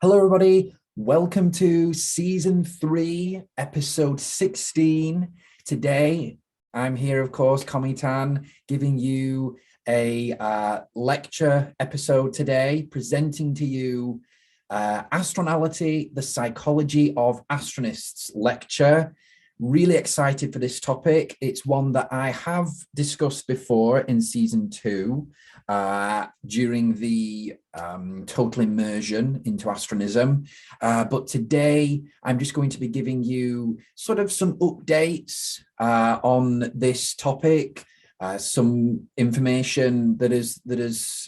Hello, everybody. Welcome to season 3, episode 16. Today, I'm here, of course, Cometan, giving you a lecture episode today, presenting to you Astronality, the Psychology of Astronists lecture. Really excited for this topic. It's one that I have discussed before in season 2 during the total immersion into Astronism. But today, I'm just going to be giving you sort of some updates on this topic, some information that has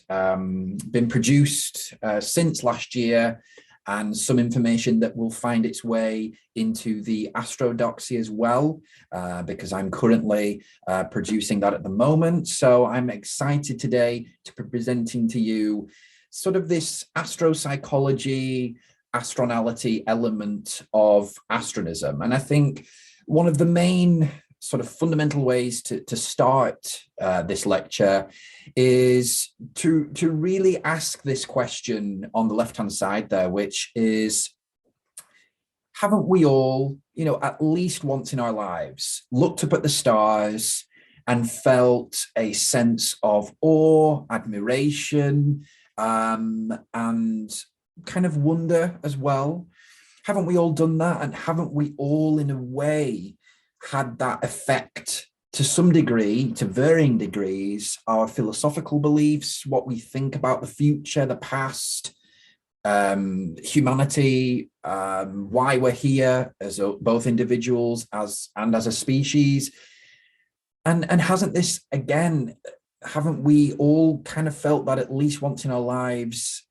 been produced since last year, and some information that will find its way into the Astroxia as well, because I'm currently producing that at the moment. So I'm excited today to be presenting to you sort of this astropsychology, astronality element of astronism. And I think one of the main sort of fundamental ways to start this lecture is to really ask this question on the left-hand side there, which is, haven't we all, at least once in our lives, looked up at the stars and felt a sense of awe, admiration, and kind of wonder as well? Haven't we all done that? And haven't we all, in a way, had that effect to some degree, to varying degrees, our philosophical beliefs, what we think about the future, the past, humanity, why we're here as both individuals and as a species? And hasn't this, again, haven't we all kind of felt that at least once in our lives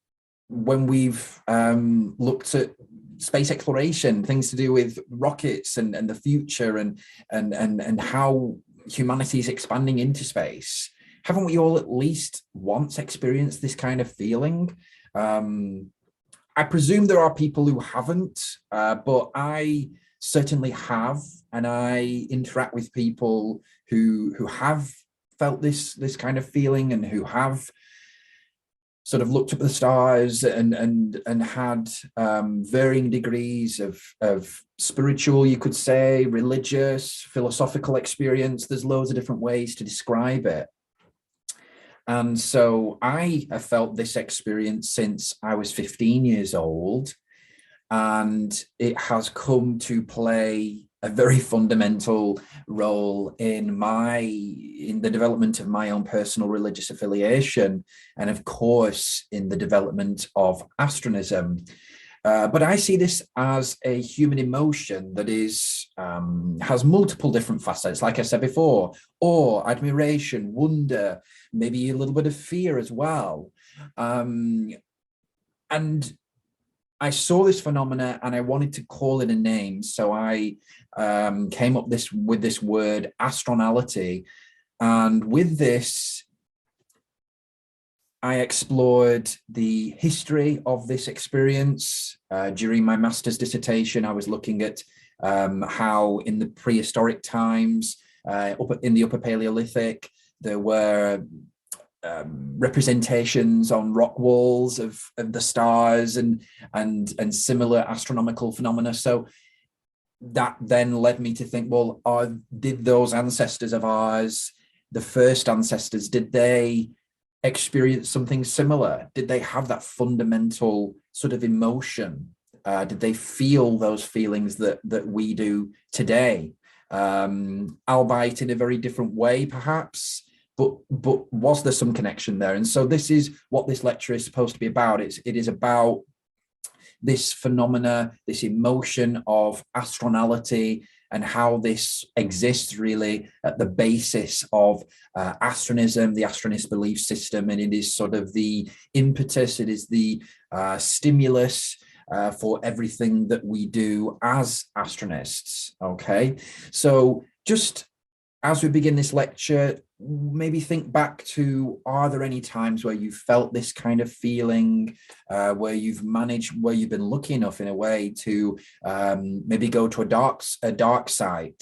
when we've looked at space exploration, things to do with rockets and the future and how humanity is expanding into space? Haven't we all at least once experienced this kind of feeling? I presume there are people who haven't, but I certainly have, and I interact with people who have felt this kind of feeling and who have sort of looked up at the stars and had varying degrees of spiritual, you could say, religious, philosophical experience. There's loads of different ways to describe it. And so I have felt this experience since I was 15 years old, and it has come to play a very fundamental role in the development of my own personal religious affiliation, and of course in the development of astronism. But I see this as a human emotion that has multiple different facets, like I said before: awe, admiration, wonder, maybe a little bit of fear as well. And I saw this phenomena and I wanted to call it a name. So I came up with this word, astronality. And with this, I explored the history of this experience. During my master's dissertation, I was looking at how in the prehistoric times, in the Upper Paleolithic, there were representations on rock walls of the stars and similar astronomical phenomena. So that then led me to think, well, did those ancestors of ours, the first ancestors, did they experience something similar? Did they have that fundamental sort of emotion? Did they feel those feelings that we do today? Albeit in a very different way, perhaps. But was there some connection there? And so this is what this lecture is supposed to be about. It is about this phenomena, this emotion of astronality, and how this exists really at the basis of astronism, the Astronist belief system. And it is sort of the impetus, it is the stimulus for everything that we do as astronists. Okay, so just as we begin this lecture, maybe think back to, are there any times where you felt this kind of feeling, where you've been lucky enough in a way to maybe go to a dark sky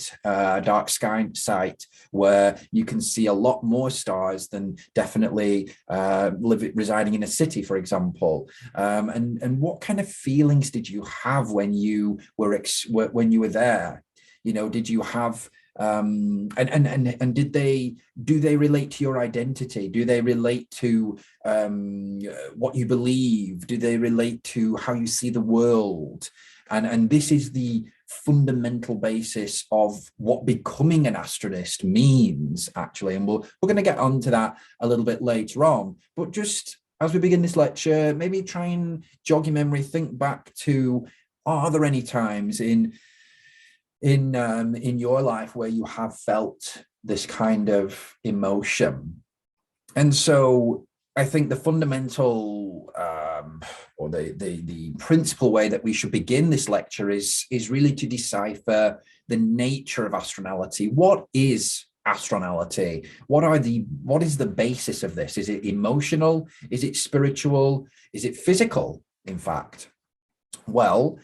site where you can see a lot more stars than definitely residing in a city, for example. And what kind of feelings did you have when you were there? You know, did you have and do they relate to your identity? Do they relate to what you believe? Do they relate to how you see the world? And this is the fundamental basis of what becoming an astronist means, actually. And we're going to get onto that a little bit later on. But just as we begin this lecture, maybe try and jog your memory, think back to, are there any times in your life where you have felt this kind of emotion? And so I think the fundamental or the principal way that we should begin this lecture is really to decipher the nature of astronality. What is astronality? What is the basis of this? Is it emotional? Is it spiritual? Is it physical, in fact? Well,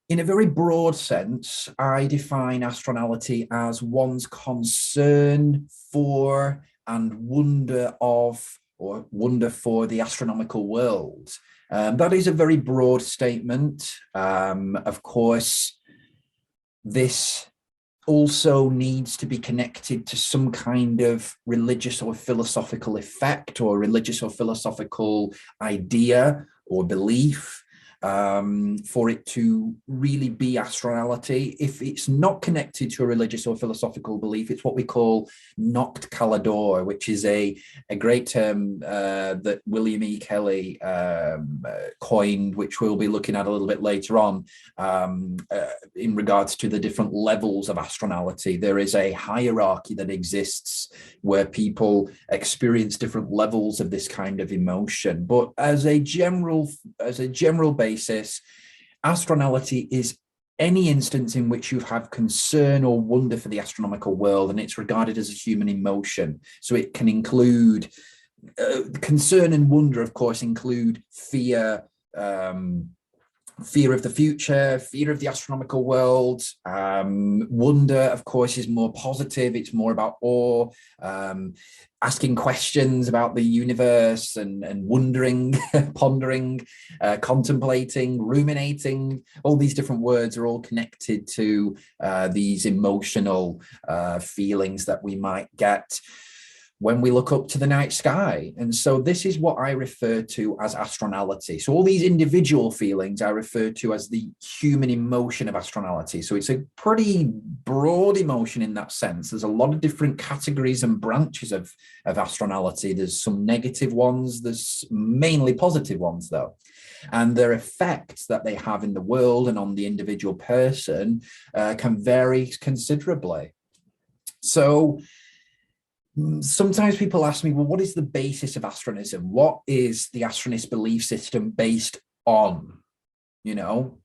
in a very broad sense, I define astronality as one's concern for and wonder of, or wonder for, the astronomical world. That is a very broad statement. Of course, this also needs to be connected to some kind of religious or philosophical effect, or religious or philosophical idea or belief, for it to really be astronality. If it's not connected to a religious or philosophical belief, it's what we call noctcaelador, which is a great term that William E. Kelly coined, which we'll be looking at a little bit later on, in regards to the different levels of astronality. There is a hierarchy that exists where people experience different levels of this kind of emotion. But as a general basis, astronality is any instance in which you have concern or wonder for the astronomical world, and it's regarded as a human emotion. So it can include concern and wonder, of course, include fear, fear of the future, fear of the astronomical world. Wonder, of course, is more positive. It's more about awe, asking questions about the universe, and wondering, pondering, contemplating, ruminating. All these different words are all connected to these emotional feelings that we might get when we look up to the night sky. And so this is what I refer to as astronality. So all these individual feelings I refer to as the human emotion of astronality. So it's a pretty broad emotion in that sense. There's a lot of different categories and branches of astronality. There's some negative ones, there's mainly positive ones though. And their effects that they have in the world and on the individual person can vary considerably. So sometimes people ask me, well, what is the basis of Astronism? What is the Astronist belief system based on? You know,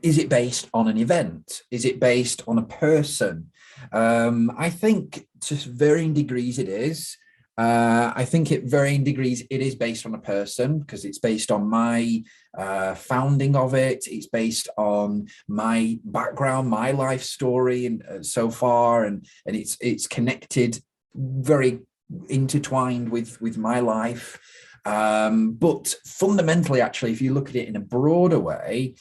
is it based on an event? Is it based on a person? I think to varying degrees it is. I think at varying degrees it is based on a person, because it's based on my founding of it. It's based on my background, my life story, and so far, and it's connected, very intertwined with my life. But fundamentally, actually, if you look at it in a broader way,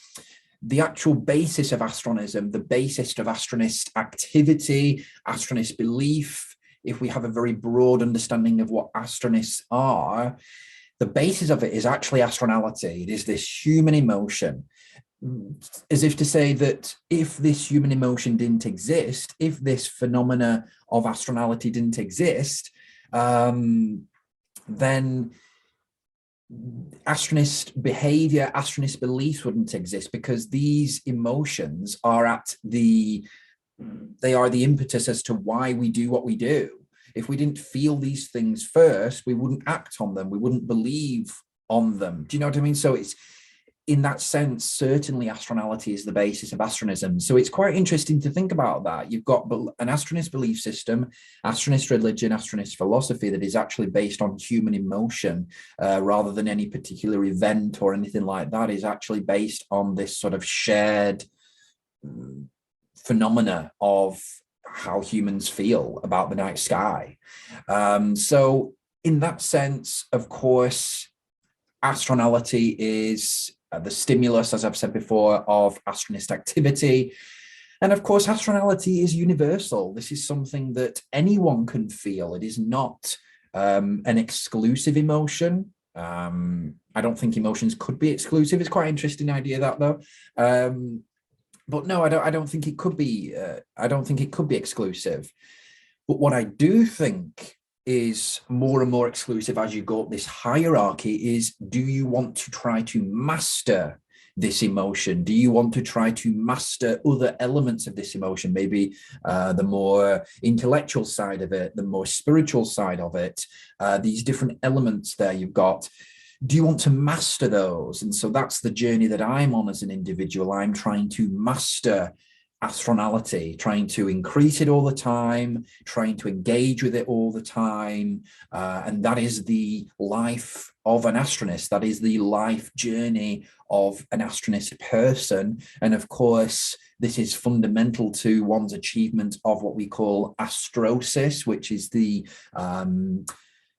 the actual basis of astronism, the basis of astronist activity, astronist belief, if we have a very broad understanding of what astronists are, the basis of it is actually astronality. It is this human emotion, as if to say that if this human emotion didn't exist, if this phenomena of astronality didn't exist, then astronist behavior, astronist beliefs wouldn't exist, because these emotions are the impetus as to why we do what we do. If we didn't feel these things first, we wouldn't act on them, we wouldn't believe on them. Do you know what I mean? So in that sense, certainly astronality is the basis of astronism. So it's quite interesting to think about that. You've got an astronist belief system, astronist religion, astronist philosophy that is actually based on human emotion rather than any particular event or anything like that, is actually based on this sort of shared phenomena of how humans feel about the night sky. So in that sense, of course, astronality is the stimulus, as I've said before, of astronist activity. And of course, astronality is universal. This is something that anyone can feel. It is not an exclusive emotion. I don't think emotions could be exclusive. It's quite an interesting idea, that, though. But no, I don't think it could be. I don't think it could be exclusive. But what I do think is more and more exclusive as you go up this hierarchy is, do you want to try to master this emotion? Do you want to try to master other elements of this emotion? Maybe the more intellectual side of it, the more spiritual side of it, these different elements there you've got. Do you want to master those? And so that's the journey that I'm on as an individual. I'm trying to master astronality, trying to increase it all the time, trying to engage with it all the time. And that is the life of an astronist. That is the life journey of an astronist person. And of course, this is fundamental to one's achievement of what we call astrosis, which is the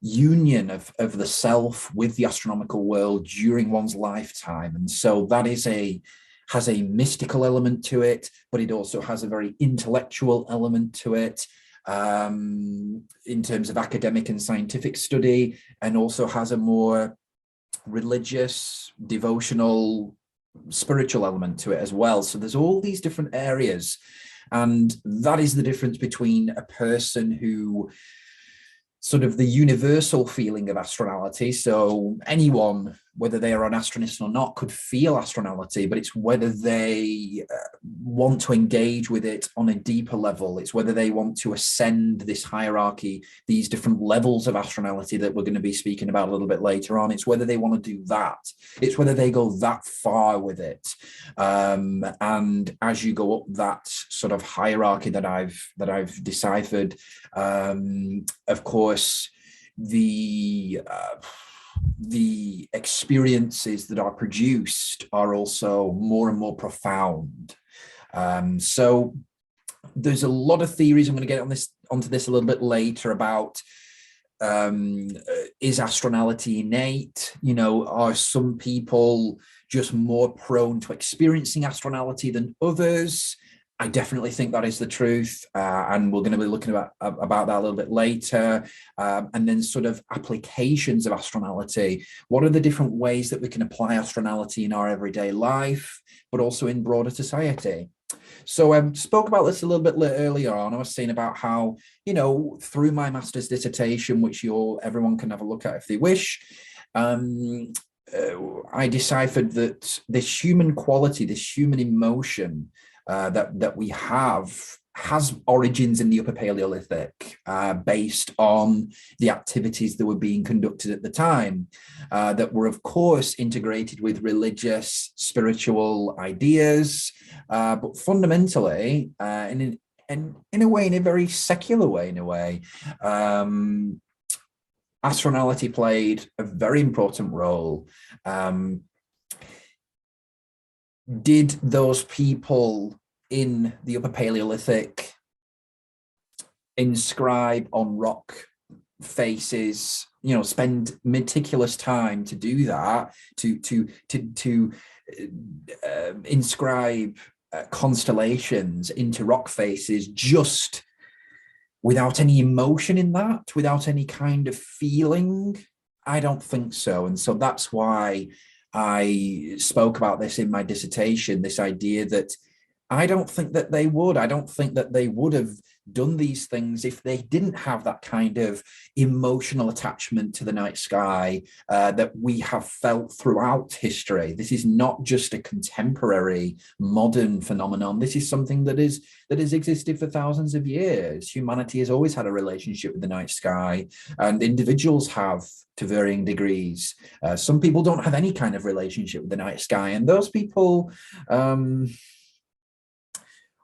union of the self with the astronomical world during one's lifetime. And so that has a mystical element to it, but it also has a very intellectual element to it in terms of academic and scientific study, and also has a more religious, devotional, spiritual element to it as well. So there's all these different areas, and that is the difference between a person who sort of the universal feeling of astronality. So anyone, whether they are an astronist or not, could feel astronality, but it's whether they want to engage with it on a deeper level. It's whether they want to ascend this hierarchy, these different levels of astronality that we're going to be speaking about a little bit later on. It's whether they want to do that. It's whether they go that far with it. And as you go up that sort of hierarchy that I've deciphered, of course, the experiences that are produced are also more and more profound. So there's a lot of theories. I'm going to get onto this a little bit later about is astronality innate? You know, are some people just more prone to experiencing astronality than others? I definitely think that is the truth, and we're going to be looking about that a little bit later. And then sort of applications of astronality. What are the different ways that we can apply astronality in our everyday life, but also in broader society? So I spoke about this a little bit earlier on. I was saying about how, you know, through my master's dissertation, which everyone can have a look at if they wish, I deciphered that this human quality, this human emotion that we have has origins in the Upper Paleolithic, based on the activities that were being conducted at the time, that were, of course, integrated with religious, spiritual ideas, but fundamentally, in a way, in a very secular way, in a way, astronality played a very important role. Did those people in the Upper Paleolithic inscribe on rock faces, you know, spend meticulous time to do that, to inscribe constellations into rock faces just without any emotion in that, without any kind of feeling? I don't think so. And so that's why I spoke about this in my dissertation, this idea that I don't think that they would. I don't think that they would have done these things if they didn't have that kind of emotional attachment to the night sky that we have felt throughout history. This is not just a contemporary modern phenomenon. This is something that has existed for thousands of years. Humanity has always had a relationship with the night sky, and individuals have to varying degrees. Some people don't have any kind of relationship with the night sky, and those people,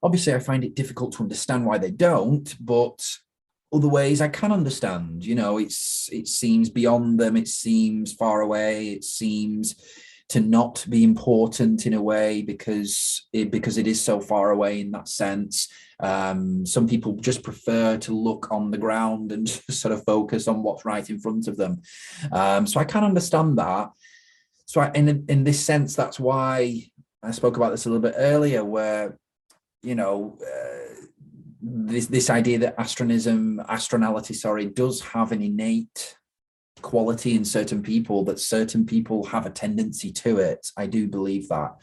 obviously I find it difficult to understand why they don't, but other ways I can understand. You know, it seems beyond them, it seems far away, it seems to not be important in a way because it is so far away in that sense. Some people just prefer to look on the ground and just sort of focus on what's right in front of them. So I can understand that. So in this sense, that's why I spoke about this a little bit earlier, where, you know, this idea that astronality, does have an innate quality in certain people, that certain people have a tendency to it. I do believe that.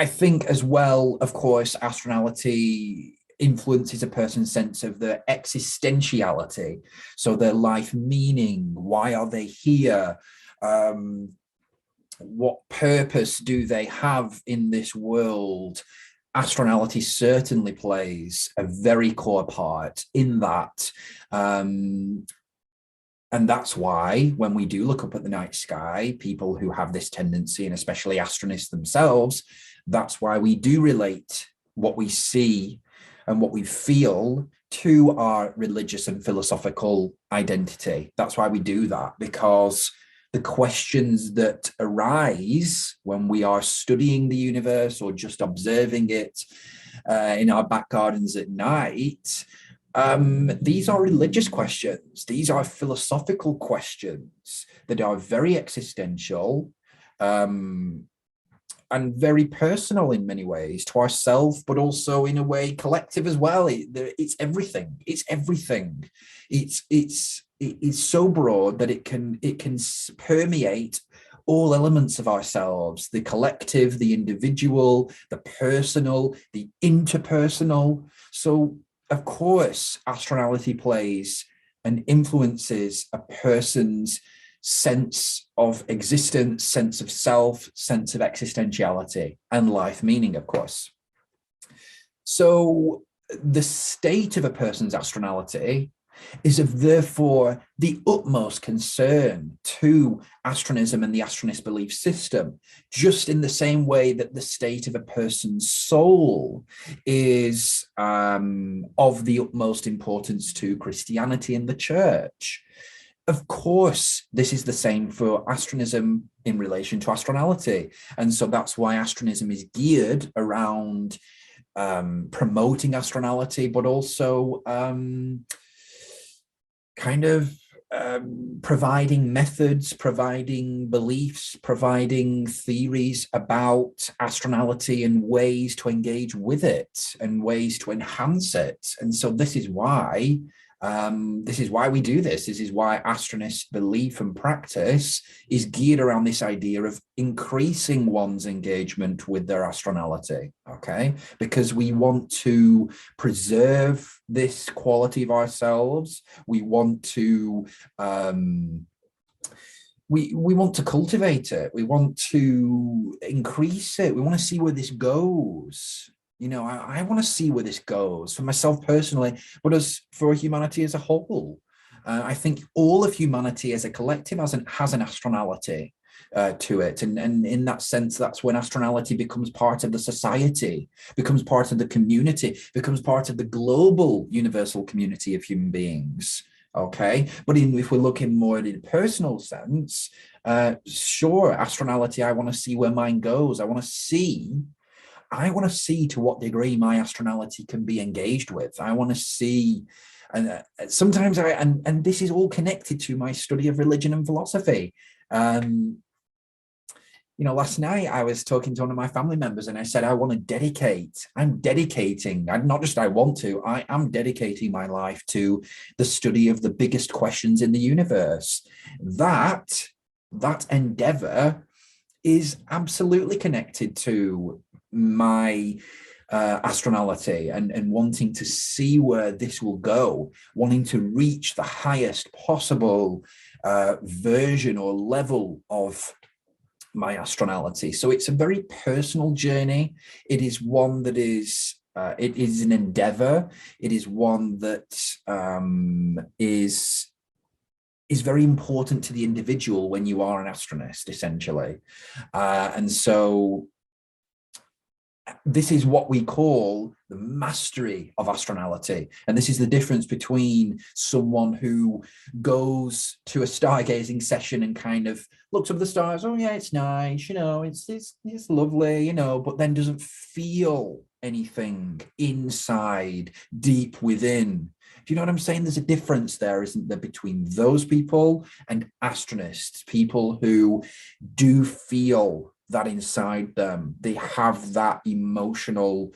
I think as well, of course, astronality influences a person's sense of their existentiality, so their life meaning. Why are they here? What purpose do they have in this world? Astronality certainly plays a very core part in that. And that's why when we do look up at the night sky, people who have this tendency, and especially astronists themselves, that's why we do relate what we see and what we feel to our religious and philosophical identity. That's why we do that, because the questions that arise when we are studying the universe or just observing it in our back gardens at night, these are religious questions. These are philosophical questions that are very existential and very personal in many ways to ourselves, but also in a way collective as well. It's everything. It's everything. It's so broad that it can permeate all elements of ourselves: the collective, the individual, the personal, the interpersonal. So, of course, astronality plays and influences a person's sense of existence, sense of self, sense of existentiality, and life meaning, of course. So the state of a person's astronality is of therefore the utmost concern to astronism and the astronist belief system, just in the same way that the state of a person's soul is of the utmost importance to Christianity and the church. Of course, this is the same for astronism in relation to astronality. And so that's why astronism is geared around promoting astronality, but also providing methods, providing beliefs, providing theories about astronality and ways to engage with it and ways to enhance it. And so this is why we do this. This is why astronist belief and practice is geared around this idea of increasing one's engagement with their astronality, okay? Because we want to preserve this quality of ourselves. We want to we want to cultivate it. We want to increase it. We want to see where this goes. You know, I want to see where this goes for myself personally, but as for humanity as a whole. I think all of humanity as a collective has an astronality to it. And in that sense, that's when astronality becomes part of the society, becomes part of the community, becomes part of the global universal community of human beings. Okay, but if we're looking more in a personal sense, sure, astronality, I want to see where mine goes. I want to see to what degree my astronality can be engaged with. I want to see, and sometimes and this is all connected to my study of religion and philosophy. You know, last night I was talking to one of my family members and I said, I am dedicating my life to the study of the biggest questions in the universe. That endeavor is absolutely connected to my Astronality and wanting to see where this will go, wanting to reach the highest possible version or level of my Astronality. So it's a very personal journey. It is one that is it is an endeavor. It is one that is very important to the individual when you are an Astronist, essentially. And so this is what we call the mastery of Astronality. And this is the difference between someone who goes to a stargazing session and kind of looks up at the stars, oh yeah, it's nice, it's lovely, but then doesn't feel anything inside, deep within. Do you know what I'm saying? There's a difference there, isn't there, between those people and Astronists, people who do feel that inside them. They have that emotional,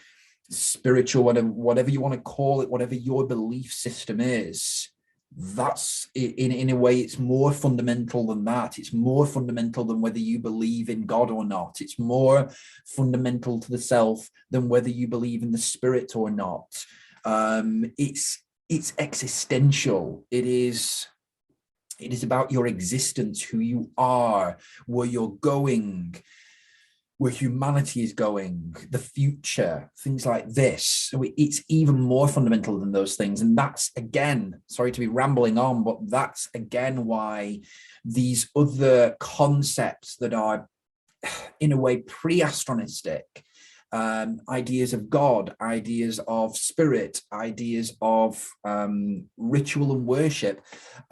spiritual, whatever you want to call it, whatever your belief system is. That's in a way, it's more fundamental than that. It's more fundamental than whether you believe in God or not. It's more fundamental to the self than whether you believe in the spirit or not. It's existential. It is about your existence, who you are, where you're going, where humanity is going, the future, things like this. So it's even more fundamental than those things. And that's, again, sorry to be rambling on, but that's, again, why these other concepts that are, in a way, pre-astronistic, ideas of God, ideas of spirit, ideas of ritual and worship,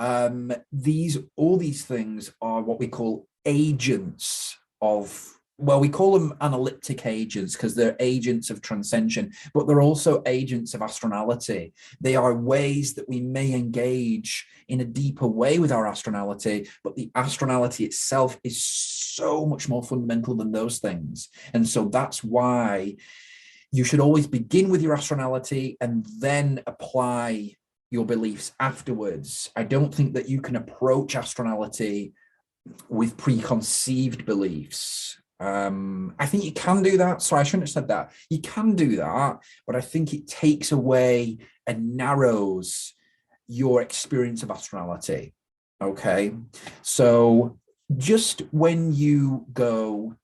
all these things are what we call agents of, well, we call them analytic agents because they're agents of transcension, but they're also agents of Astronality. They are ways that we may engage in a deeper way with our Astronality, but the Astronality itself is so much more fundamental than those things. And so that's why you should always begin with your Astronality and then apply your beliefs afterwards. I don't think that you can approach Astronality with preconceived beliefs. I think you can do that. Sorry, I shouldn't have said that. You can do that, but I think it takes away and narrows your experience of Astronality. Okay, so just when you go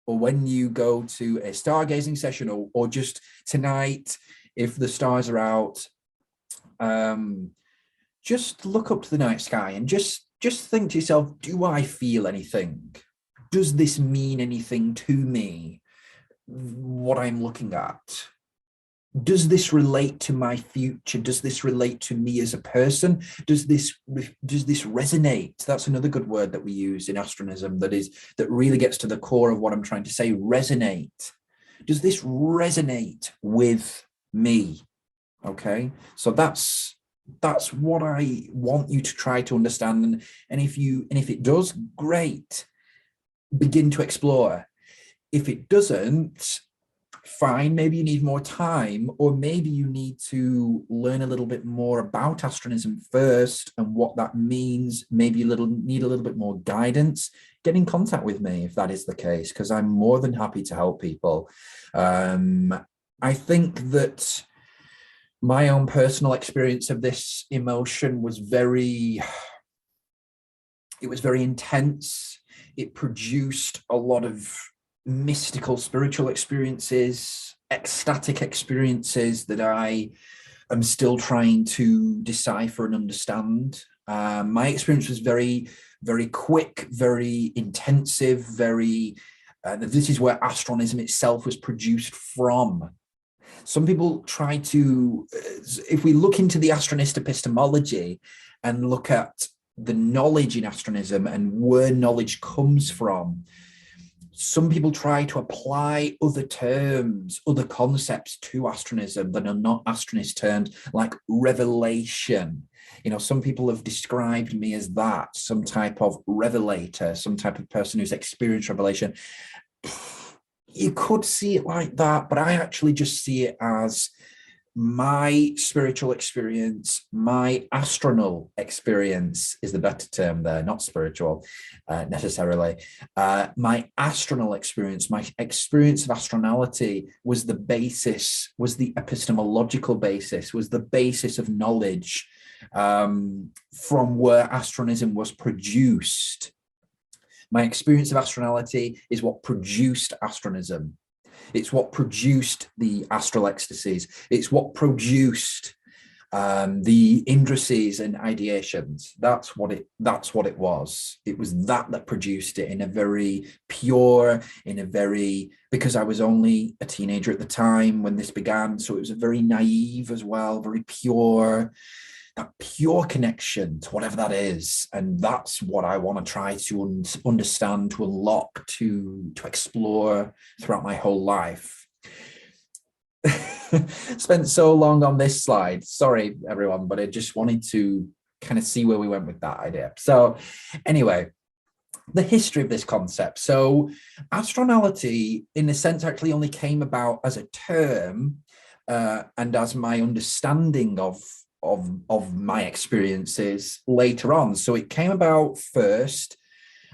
to a stargazing session, or just tonight, if the stars are out, just look up to the night sky and just think to yourself, do I feel anything? Does this mean anything to me, what I'm looking at? Does this relate to my future? Does this relate to me as a person? Does this resonate? That's another good word that we use in Astronism that really gets to the core of what I'm trying to say. Resonate. Does this resonate with me? Okay, so that's what I want you to try to understand. And if it does, great. Begin to explore. If it doesn't, fine, maybe you need more time, or maybe you need to learn a little bit more about Astronism first and what that means. Maybe you need a little bit more guidance. Get in contact with me if that is the case, because I'm more than happy to help people. I think that my own personal experience of this emotion was very intense. It produced a lot of mystical, spiritual experiences, ecstatic experiences that I am still trying to decipher and understand. My experience was very, very quick, very intensive, this is where Astronism itself was produced from. Some people try to, if we look into the Astronist epistemology and look at the knowledge in Astronism and where knowledge comes from, some people try to apply other terms, other concepts to Astronism that are not Astronist terms, like revelation. Some people have described me as that, some type of revelator, some type of person who's experienced revelation. You could see it like that, but I actually just see it as my spiritual experience, my astronal experience is the better term there, not spiritual necessarily. My astronal experience, my experience of astronality was the basis, was the epistemological basis, was the basis of knowledge from where astronism was produced. My experience of astronality is what produced astronism. It's what produced the astral ecstasies. It's what produced the indices and ideations. That's what it was. It was that produced it in a very pure, because I was only a teenager at the time when this began. So it was a very naive as well, very pure, that pure connection to whatever that is. And that's what I want to try to understand, to unlock, to explore throughout my whole life. Spent so long on this slide. Sorry, everyone, but I just wanted to kind of see where we went with that idea. So anyway, the history of this concept. So astronality, in a sense, actually only came about as a term and as my understanding of my experiences later on. So it came about first.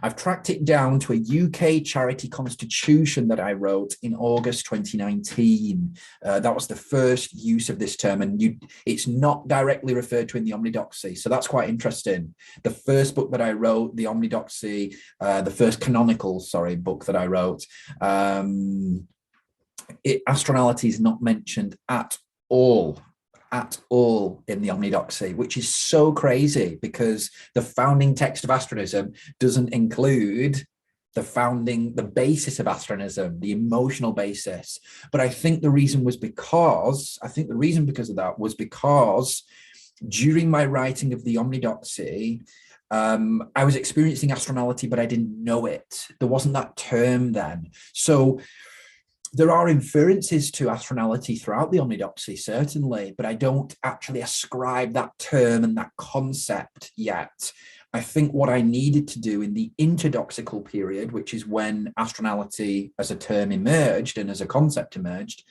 I've tracked it down to a UK charity constitution that I wrote in August 2019. That was the first use of this term, and it's not directly referred to in the Omnidoxy. So that's quite interesting. The first book that I wrote, the Omnidoxy, the first canonical, book that I wrote, Astronality is not mentioned at all in the Omnidoxy, which is so crazy because the founding text of Astronism doesn't include the basis of Astronism, the emotional basis. But I think the reason because of that was because during my writing of the Omnidoxy, I was experiencing astronality, but I didn't know it. There wasn't that term then. So there are inferences to astronality throughout the Omnidoxy, certainly, but I don't actually ascribe that term and that concept yet. I think what I needed to do in the interdoxical period, which is when astronality as a term emerged and as a concept emerged,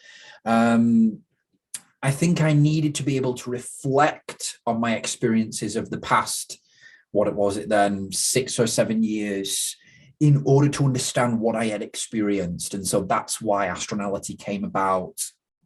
I think I needed to be able to reflect on my experiences of the past, 6 or 7 years, in order to understand what I had experienced. And so that's why astronality came about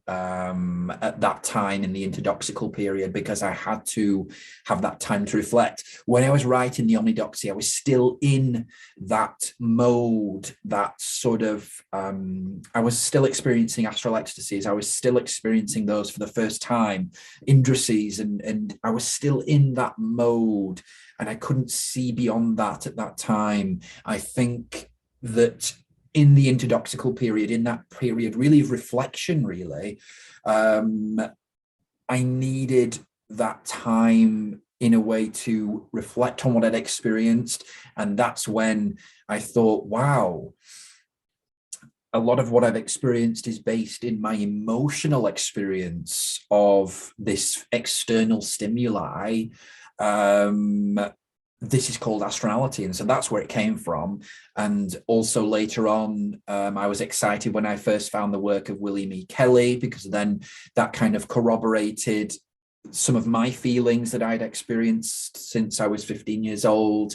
at that time in the interdoxical period, because I had to have that time to reflect. When I was writing the Omnidoxy, I was still in that mode, that sort of, I was still experiencing astral ecstasies. I was still experiencing those for the first time, indices, and I was still in that mode. And I couldn't see beyond that at that time. I think that in the interdoxical period, in that period really of reflection, I needed that time in a way to reflect on what I'd experienced. And that's when I thought, wow, a lot of what I've experienced is based in my emotional experience of this external stimuli. This is called astronality. And so that's where it came from. And also later on, I was excited when I first found the work of William E. Kelly, because then that kind of corroborated some of my feelings that I'd experienced since I was 15 years old.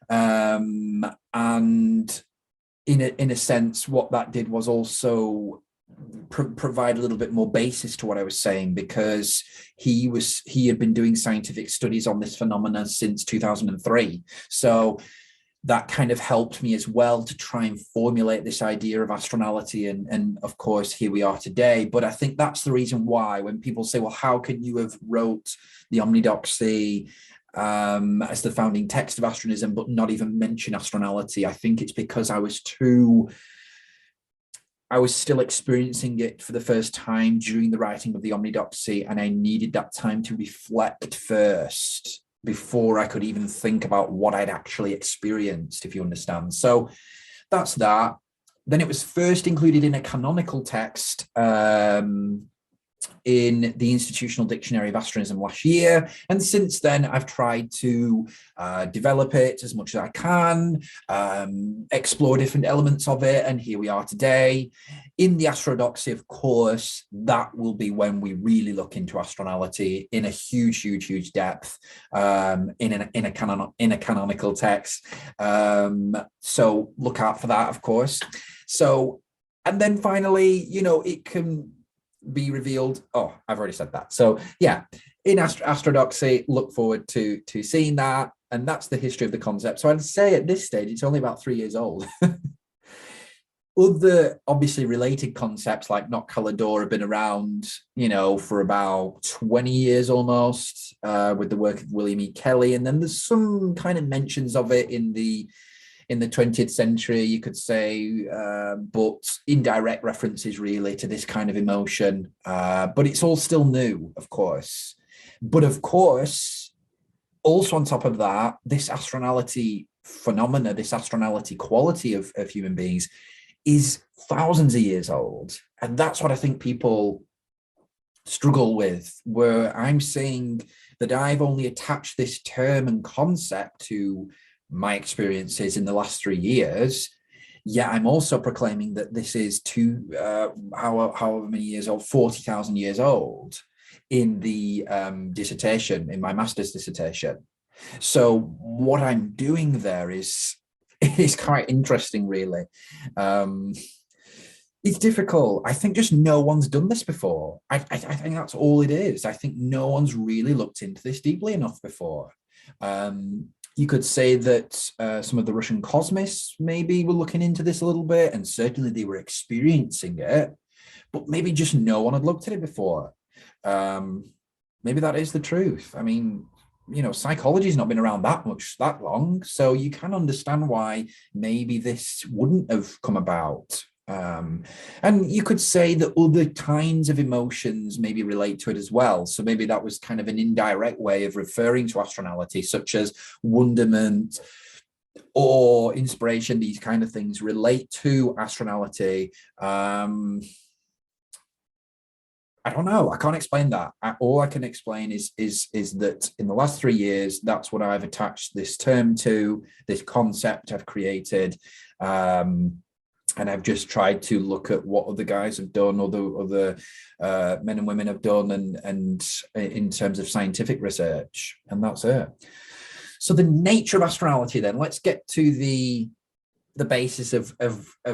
And in a sense, what that did was also provide a little bit more basis to what I was saying, because he had been doing scientific studies on this phenomena since 2003. So that kind of helped me as well to try and formulate this idea of astronality. And of course, here we are today. But I think that's the reason why when people say, well, how can you have wrote the Omnidoxy as the founding text of Astronism, but not even mention astronality? I think it's because I was still experiencing it for the first time during the writing of the Omnidoxy, and I needed that time to reflect first before I could even think about what I'd actually experienced, if you understand. So that's that. Then it was first included in a canonical text in the Institutional Dictionary of Astronism last year. And since then, I've tried to develop it as much as I can, explore different elements of it. And here we are today. In the Astroxia, of course, that will be when we really look into astronality in a huge depth, in a canonical text. So look out for that, of course. So, and then finally, it can be revealed. Oh, I've already said that. So yeah, in Astrodoxy, look forward to seeing that. And that's the history of the concept. So I'd say at this stage, it's only about 3 years old. Other obviously related concepts like noctcaelador have been around, for about 20 years almost, with the work of William E. Kelly. And then there's some kind of mentions of it in the 20th century, you could say, but indirect references really to this kind of emotion. But it's all still new, of course. But of course, also on top of that, this astronality phenomena, this astronality quality of human beings is thousands of years old. And that's what I think people struggle with, where I'm saying that I've only attached this term and concept to my experiences in the last 3 years. Yeah, I'm also proclaiming that this is however many years old, 40,000 years old in the dissertation, in my master's dissertation. So what I'm doing there is quite interesting, really. It's difficult. I think just no one's done this before. I think that's all it is. I think no one's really looked into this deeply enough before. You could say that some of the Russian cosmists maybe were looking into this a little bit, and certainly they were experiencing it, but maybe just no one had looked at it before. Maybe that is the truth. I mean, psychology's not been around that long, so you can understand why maybe this wouldn't have come about. And you could say that other kinds of emotions maybe relate to it as well. So maybe that was kind of an indirect way of referring to astronality, such as wonderment or inspiration. These kind of things relate to astronality. I don't know. I can't explain that. All I can explain is that in the last 3 years, that's what I've attached this term to, this concept I've created. And I've just tried to look at what other guys have done, other men and women have done, and in terms of scientific research, and that's it. So the nature of astronality, then, let's get to the basis of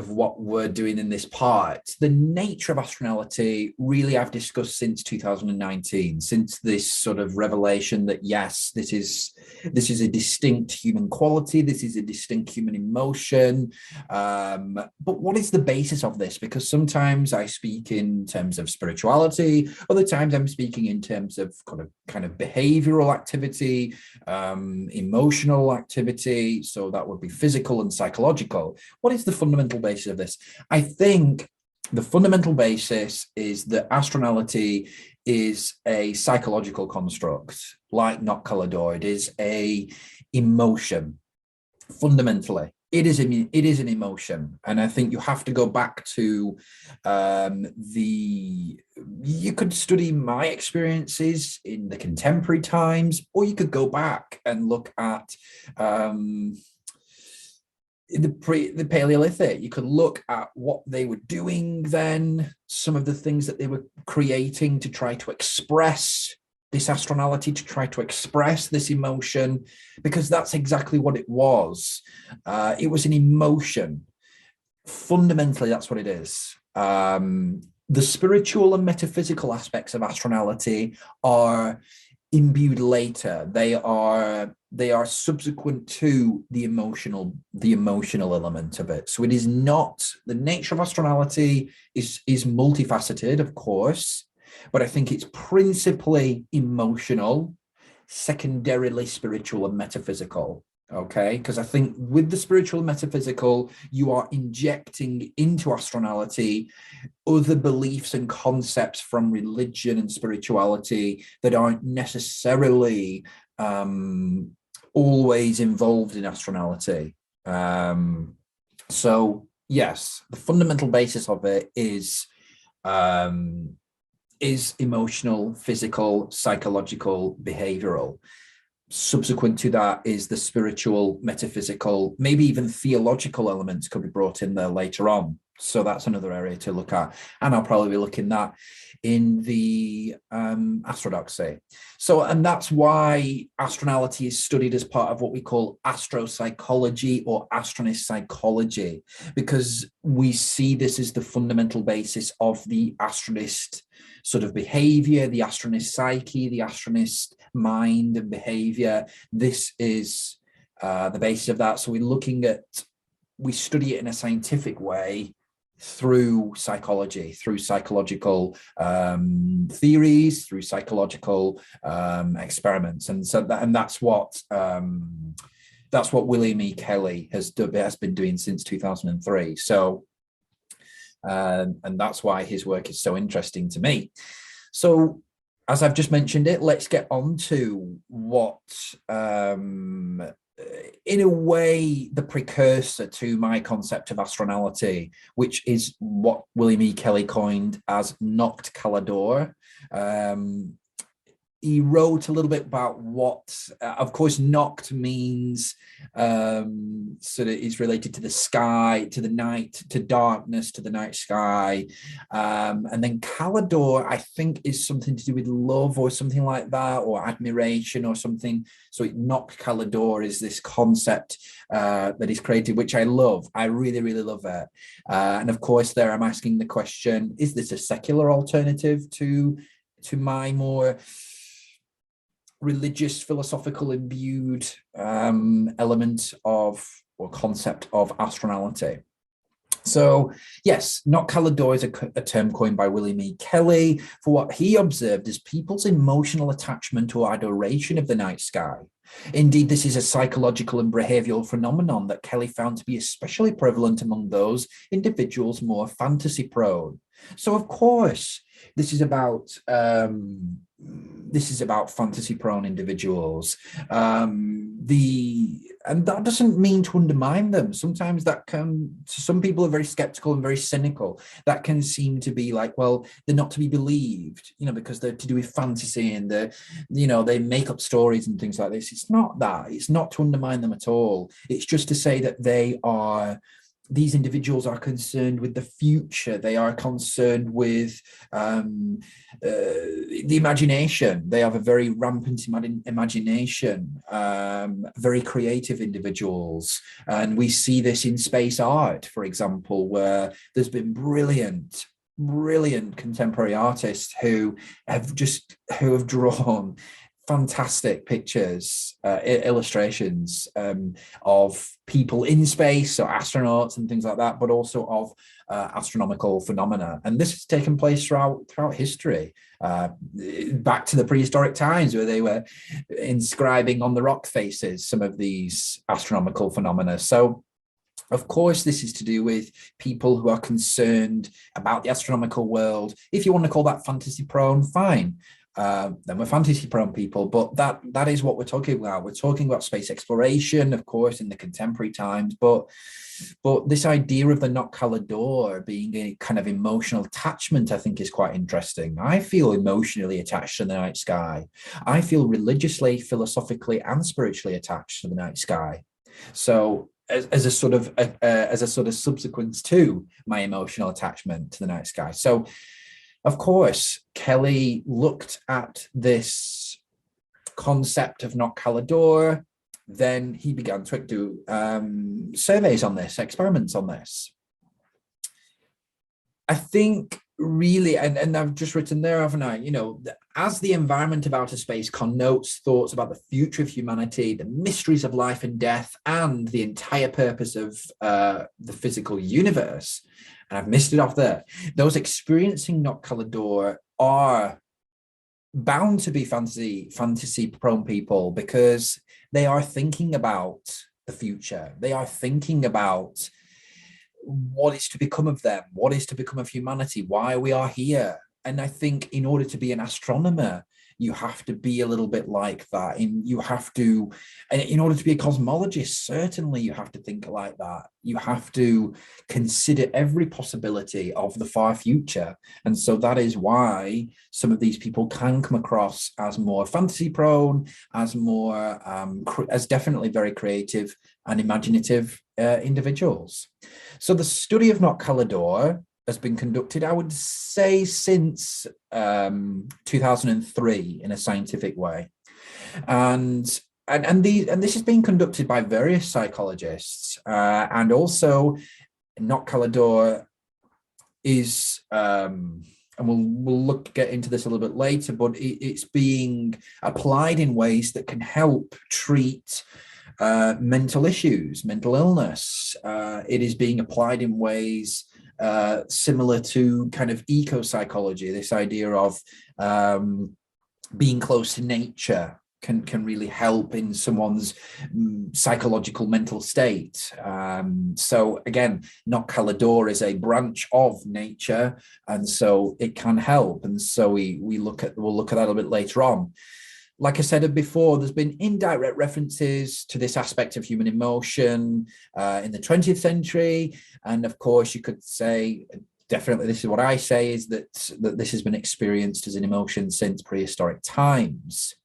what we're doing in this part. The nature of astronality, really, I've discussed since 2019, since this sort of revelation that yes, this is a distinct human quality, this is a distinct human emotion. But what is the basis of this? Because sometimes I speak in terms of spirituality, other times I'm speaking in terms of kind of behavioral activity, emotional activity. So that would be physical and psychological. What is the fundamental basis of this? I think the fundamental basis is that astronality is a psychological construct, like noctcaelador. It is a emotion. Fundamentally, it is an emotion, and I think you have to go back to you could study my experiences in the contemporary times, or you could go back and look at the Paleolithic. You could look at what they were doing then, some of the things that they were creating to try to express this astronality, to try to express this emotion, because that's exactly what it was. It was an emotion. Fundamentally, that's what it is. The spiritual and metaphysical aspects of astronality are imbued later. They are subsequent to the emotional element of it. So it is not, the nature of astronality is multifaceted, of course, but I think it's principally emotional, secondarily spiritual and metaphysical. Okay, because I think with the spiritual and metaphysical, you are injecting into astronality other beliefs and concepts from religion and spirituality that aren't necessarily always involved in astronality. So yes, the fundamental basis of it is is emotional, physical, psychological, behavioral. Subsequent to that is the spiritual, metaphysical, maybe even theological elements could be brought in there later on. So that's another area to look at. And I'll probably be looking at in the Astroxia. So, and that's why Astronality is studied as part of what we call astropsychology or Astronist psychology, because we see this as the fundamental basis of the Astronist sort of behavior, the Astronist psyche, the Astronist mind and behavior. This is the basis of that. So we study it in a scientific way through psychology, through psychological theories, through psychological experiments, and so that's what William E. Kelly has been doing since 2003. So, and that's why his work is so interesting to me. So, as I've just mentioned it, let's get on to what, in a way, the precursor to my concept of astronality, which is what William E. Kelly coined as noctcaelador. He wrote a little bit about what, of course, noct means sort of is related to the sky, to the night, to darkness, to the night sky. And then caelador, I think, is something to do with love or something like that, or admiration or something. So noctcaelador is this concept that is created, which I love. I really, really love it. And of course, there I'm asking the question, is this a secular alternative to my more religious, philosophical imbued element of or concept of astronality? So yes, noctcaelador is a term coined by William E. Kelly for what he observed as people's emotional attachment or adoration of the night sky. Indeed, this is a psychological and behavioral phenomenon that Kelly found to be especially prevalent among those individuals more fantasy prone. So of course, this is about fantasy prone individuals. And that doesn't mean to undermine them. Sometimes some people are very skeptical and very cynical. That can seem to be like, well, they're not to be believed, because they're to do with fantasy and they make up stories and things like this. It's not that. It's not to undermine them at all. It's just to say that these individuals are concerned with the future. They are concerned with the imagination. They have a very rampant imagination, very creative individuals. And we see this in space art, for example, where there's been brilliant contemporary artists who have drawn fantastic pictures, illustrations of people in space, so astronauts and things like that, but also of astronomical phenomena. And this has taken place throughout history, back to the prehistoric times, where they were inscribing on the rock faces some of these astronomical phenomena. So of course, this is to do with people who are concerned about the astronomical world. If you want to call that fantasy prone, fine. Then we're fantasy prone people, but that is what we're talking about. We're talking about space exploration, of course, in the contemporary times, but this idea of the noctcaelador being a kind of emotional attachment, I think, is quite interesting. I feel emotionally attached to the night sky. I feel religiously, philosophically, and spiritually attached to the night sky. So as a sort of subsequence to my emotional attachment to the night sky. So of course, Kelly looked at this concept of noctcaelador. Then he began to do surveys on this, experiments on this. I think really, and I've just written there, haven't I? As the environment of outer space connotes thoughts about the future of humanity, the mysteries of life and death, and the entire purpose of the physical universe, and I've missed it off there, those experiencing noctcaelador are bound to be fantasy prone people, because they are thinking about the future. They are thinking about what is to become of them, what is to become of humanity, why we are here. And I think in order to be an astronomer, you have to be a little bit like that. And you have to, in order to be a cosmologist, certainly you have to think like that. You have to consider every possibility of the far future. And so that is why some of these people can come across as more fantasy prone, as more, as definitely very creative and imaginative individuals. So the study of noctcaelador has been conducted, I would say, since 2003 in a scientific way. And this has been conducted by various psychologists, and also noctcaelador is, and we'll get into this a little bit later, but it's being applied in ways that can help treat mental issues, mental illness. It is being applied in ways similar to kind of eco-psychology, this idea of being close to nature can really help in someone's psychological mental state. So again, noctcaelador is a branch of nature, and so it can help. And so we'll look at that a little bit later on. Like I said before, there's been indirect references to this aspect of human emotion in the 20th century. And of course, you could say, definitely, this is what I say, is that this has been experienced as an emotion since prehistoric times.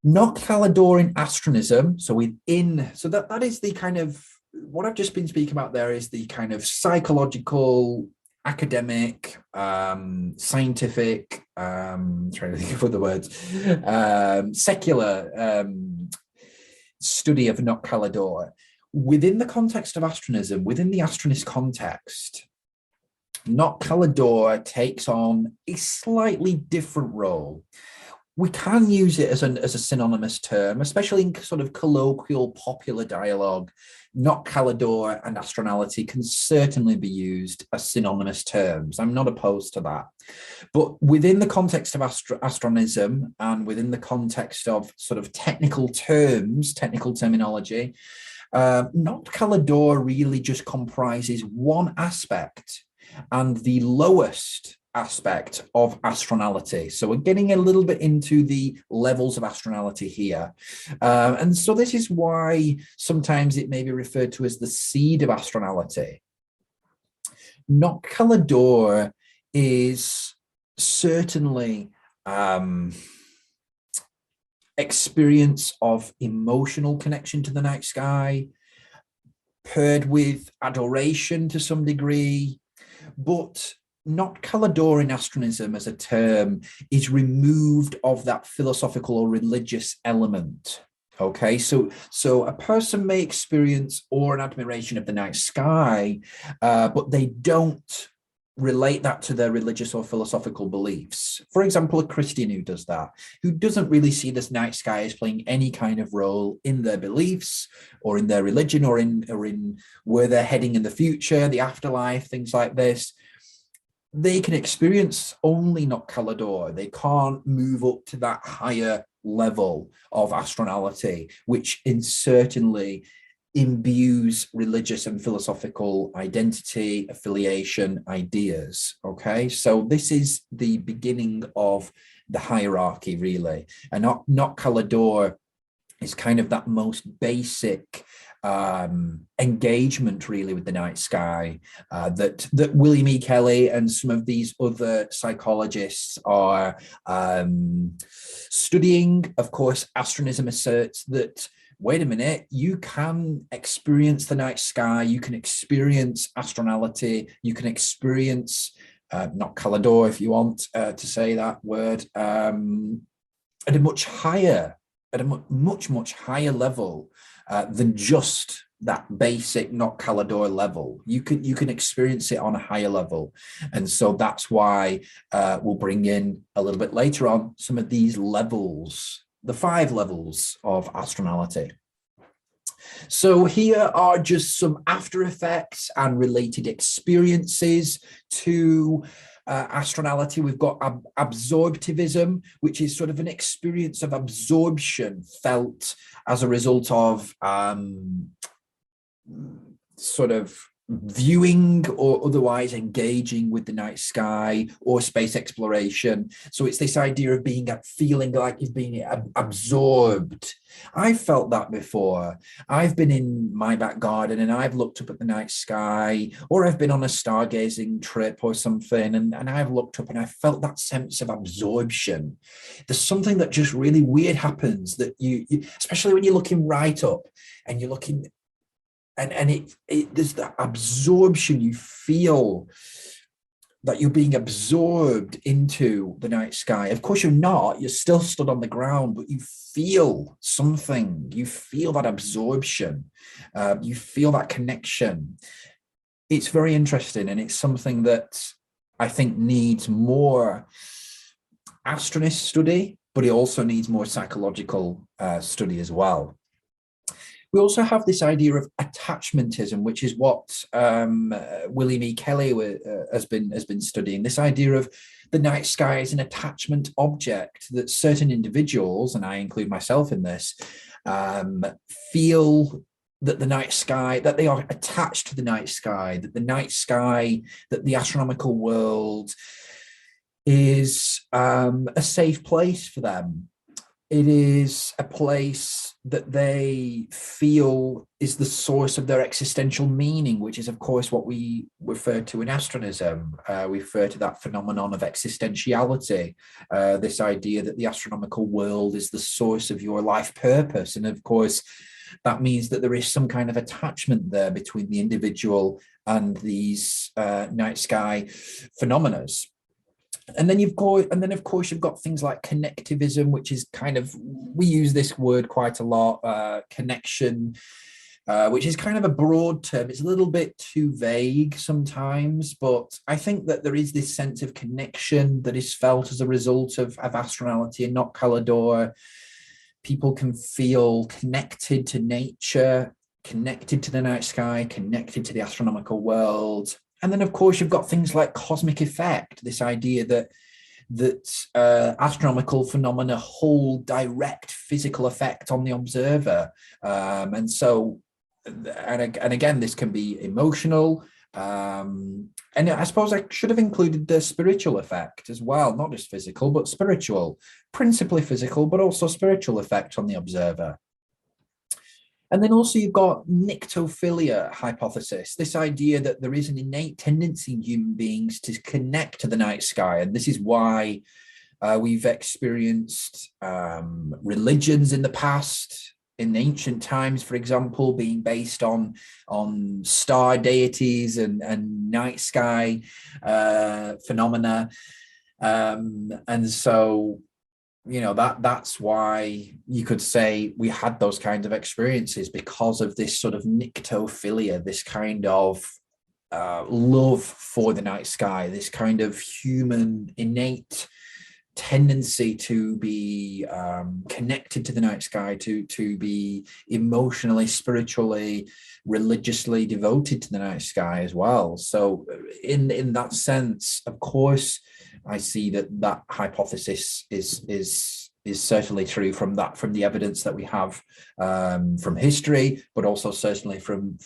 Noctcaelador in Astronism, so that is the kind of, what I've just been speaking about there is the kind of psychological, academic, scientific, trying to think of other words, secular study of noctcaelador. Within the context of astronism, within the Astronist context, noctcaelador takes on a slightly different role. We can use it as a synonymous term, especially in sort of colloquial popular dialogue. Noctcaelador and astronality can certainly be used as synonymous terms. I'm not opposed to that. But within the context of astronism and within the context of sort of technical terms, technical terminology, noctcaelador really just comprises one aspect and the lowest aspect of astronality. So we're getting a little bit into the levels of astronality here. And so this is why sometimes it may be referred to as the seed of astronality. Noctcaelador is certainly experience of emotional connection to the night sky, paired with adoration to some degree, but noctcaelador in astronism as a term is removed of that philosophical or religious element. Okay, so a person may experience awe and admiration of the night sky, but they don't relate that to their religious or philosophical beliefs. For example, a Christian who does that, who doesn't really see this night sky as playing any kind of role in their beliefs or in their religion or in where they're heading in the future, the afterlife, things like this. They can experience only noctcaelador. They can't move up to that higher level of astronality, which certainly imbues religious and philosophical identity, affiliation, ideas. Okay, so this is the beginning of the hierarchy, really. And noctcaelador is kind of that most basic engagement really with the night sky that William E. Kelly and some of these other psychologists are studying. Of course, astronism asserts that, wait a minute, you can experience the night sky, you can experience astronality, you can experience noctcaelador, if you want to say that word, at a much higher level than just that basic noctcaelador level. You can experience it on a higher level. And so that's why we'll bring in a little bit later on some of these levels, the 5 levels of astronality. So here are just some after effects and related experiences to astronality. We've got absorptivism, which is sort of an experience of absorption felt as a result of sort of viewing or otherwise engaging with the night sky or space exploration. So it's this idea of feeling like you've been absorbed. I've felt that before. I've been in my back garden and I've looked up at the night sky, or I've been on a stargazing trip or something, and I've looked up and I felt that sense of absorption. There's something that just really weird happens that you especially when you're looking right up and you're looking, and there's that absorption. You feel that you're being absorbed into the night sky. Of course, you're still stood on the ground, but you feel something. You feel that absorption. You feel that connection. It's very interesting, and it's something that I think needs more astronist study, but it also needs more psychological study as well. We also have this idea of attachmentism, which is what William E. Kelly has been studying. This idea of the night sky as an attachment object that certain individuals, and I include myself in this, feel that the night sky, that they are attached to the night sky, that the astronomical world is a safe place for them. It is a place that they feel is the source of their existential meaning, which is, of course, what we refer to in astronism. We refer to that phenomenon of existentiality, this idea that the astronomical world is the source of your life purpose. And of course, that means that there is some kind of attachment there between the individual and these night sky phenomena. And then of course you've got things like connectivism, which is kind of, we use this word quite a lot, connection, which is kind of a broad term. It's a little bit too vague sometimes, but I think that there is this sense of connection that is felt as a result of Astronality and noctcaelador. People can feel connected to nature, connected to the night sky, connected to the astronomical world. And then, of course, you've got things like cosmic effect, this idea that astronomical phenomena hold direct physical effect on the observer. And again, this can be emotional. And I suppose I should have included the spiritual effect as well, not just physical, but spiritual, principally physical, but also spiritual effect on the observer. And then also you've got Nictophilia Hypothesis, this idea that there is an innate tendency in human beings to connect to the night sky. And this is why we've experienced religions in the past, in ancient times, for example, being based on star deities and night sky phenomena. And so, you know, that's why you could say we had those kinds of experiences, because of this sort of nictophilia, this kind of love for the night sky, this kind of human innate tendency to be connected to the night sky, to be emotionally, spiritually, religiously devoted to the night sky as well. So in that sense, of course, I see that hypothesis is certainly true from the evidence that we have from history, but also certainly from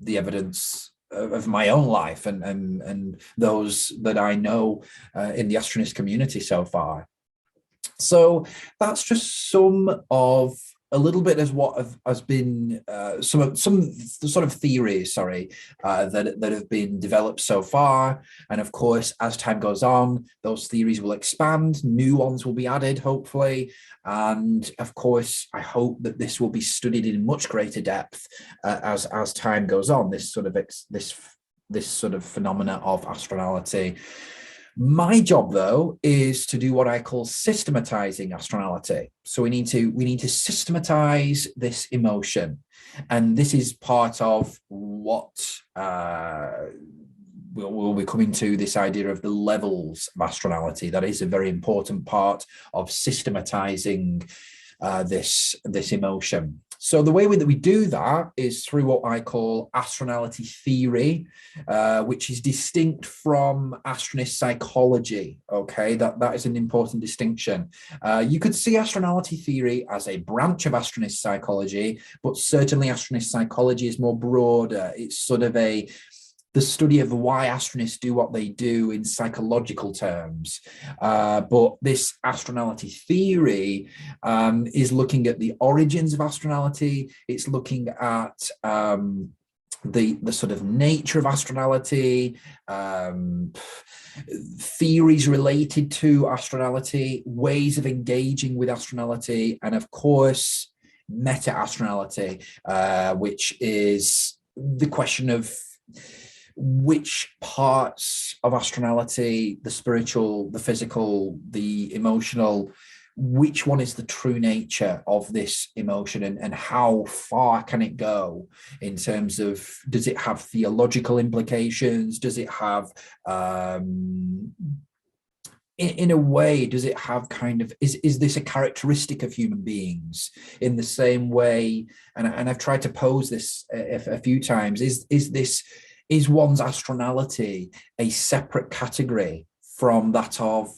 the evidence of my own life and those that I know in the Astronist community so far. So that's just a little bit as what has been some sort of theories, that have been developed so far. And of course, as time goes on, those theories will expand, new ones will be added, hopefully. And of course, I hope that this will be studied in much greater depth as time goes on, this sort of phenomena of astronality. My job, though, is to do what I call systematizing astronality. So we need to systematize this emotion, and this is part of what we'll be coming to, this idea of the levels of astronality. That is a very important part of systematizing this emotion. So the way that we do that is through what I call astronality theory, which is distinct from astronist psychology. Okay, that is an important distinction. You could see astronality theory as a branch of astronist psychology, but certainly astronist psychology is more broader. It's sort of the study of why astronists do what they do in psychological terms. But this astronality theory is looking at the origins of astronality. It's looking at the sort of nature of astronality, theories related to astronality, ways of engaging with astronality, and of course, meta-astronality, which is the question of which parts of astronality, the spiritual, the physical, the emotional, which one is the true nature of this emotion, and how far can it go in terms of, does it have theological implications? Does it have, in a way, does it have kind of, is this a characteristic of human beings in the same way? And I've tried to pose this a few times. Is one's astronality a separate category from that of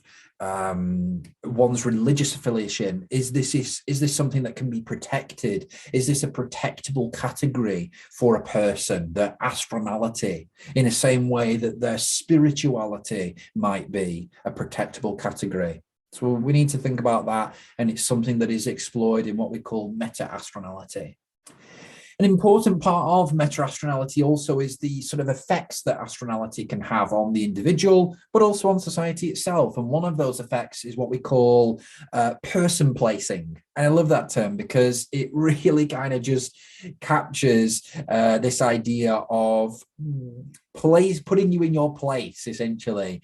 one's religious affiliation? Is this something that can be protected? Is this a protectable category for a person, their astronality, in the same way that their spirituality might be a protectable category? So we need to think about that, and it's something that is explored in what we call meta-astronality. An important part of meta-astronality also is the sort of effects that astronality can have on the individual, but also on society itself. And one of those effects is what we call person placing. And I love that term because it really kind of just captures this idea of putting you in your place, essentially.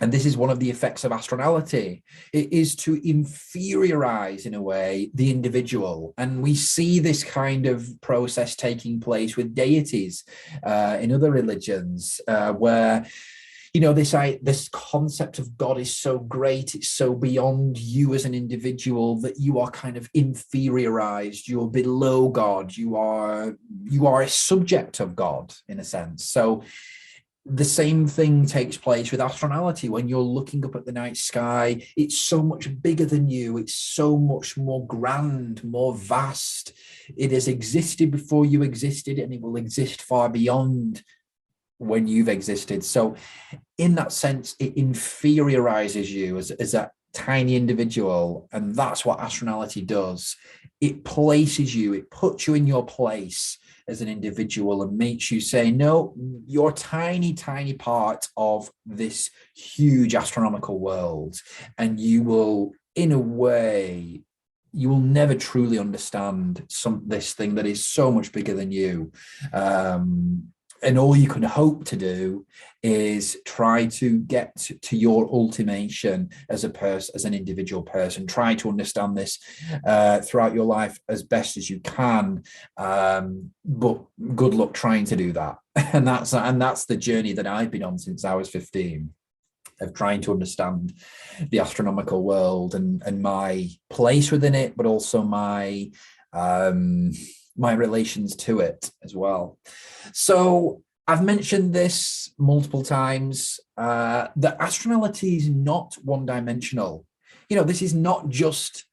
And this is one of the effects of astronality. It is to inferiorize, in a way, the individual. And we see this kind of process taking place with deities in other religions, where, you know, this concept of God is so great, it's so beyond you as an individual that you are kind of inferiorized, you're below God, you are a subject of God, in a sense. So the same thing takes place with astronality. When you're looking up at the night sky, it's so much bigger than you. It's so much more grand, more vast. It has existed before you existed, and it will exist far beyond when you've existed. So in that sense, it inferiorizes you as that tiny individual. And that's what astronality does. It places you, it puts you in your place as an individual and makes you say, no, you're a tiny, tiny part of this huge astronomical world. And you will, in a way, you will never truly understand this thing that is so much bigger than you. And all you can hope to do is try to get to your ultimation as a person, as an individual person. Try to understand this throughout your life as best as you can. But good luck trying to do that. And that's the journey that I've been on since I was 15, of trying to understand the astronomical world and my place within it, but also my relations to it as well. So I've mentioned this multiple times, that astronality is not one-dimensional. You know, this is not just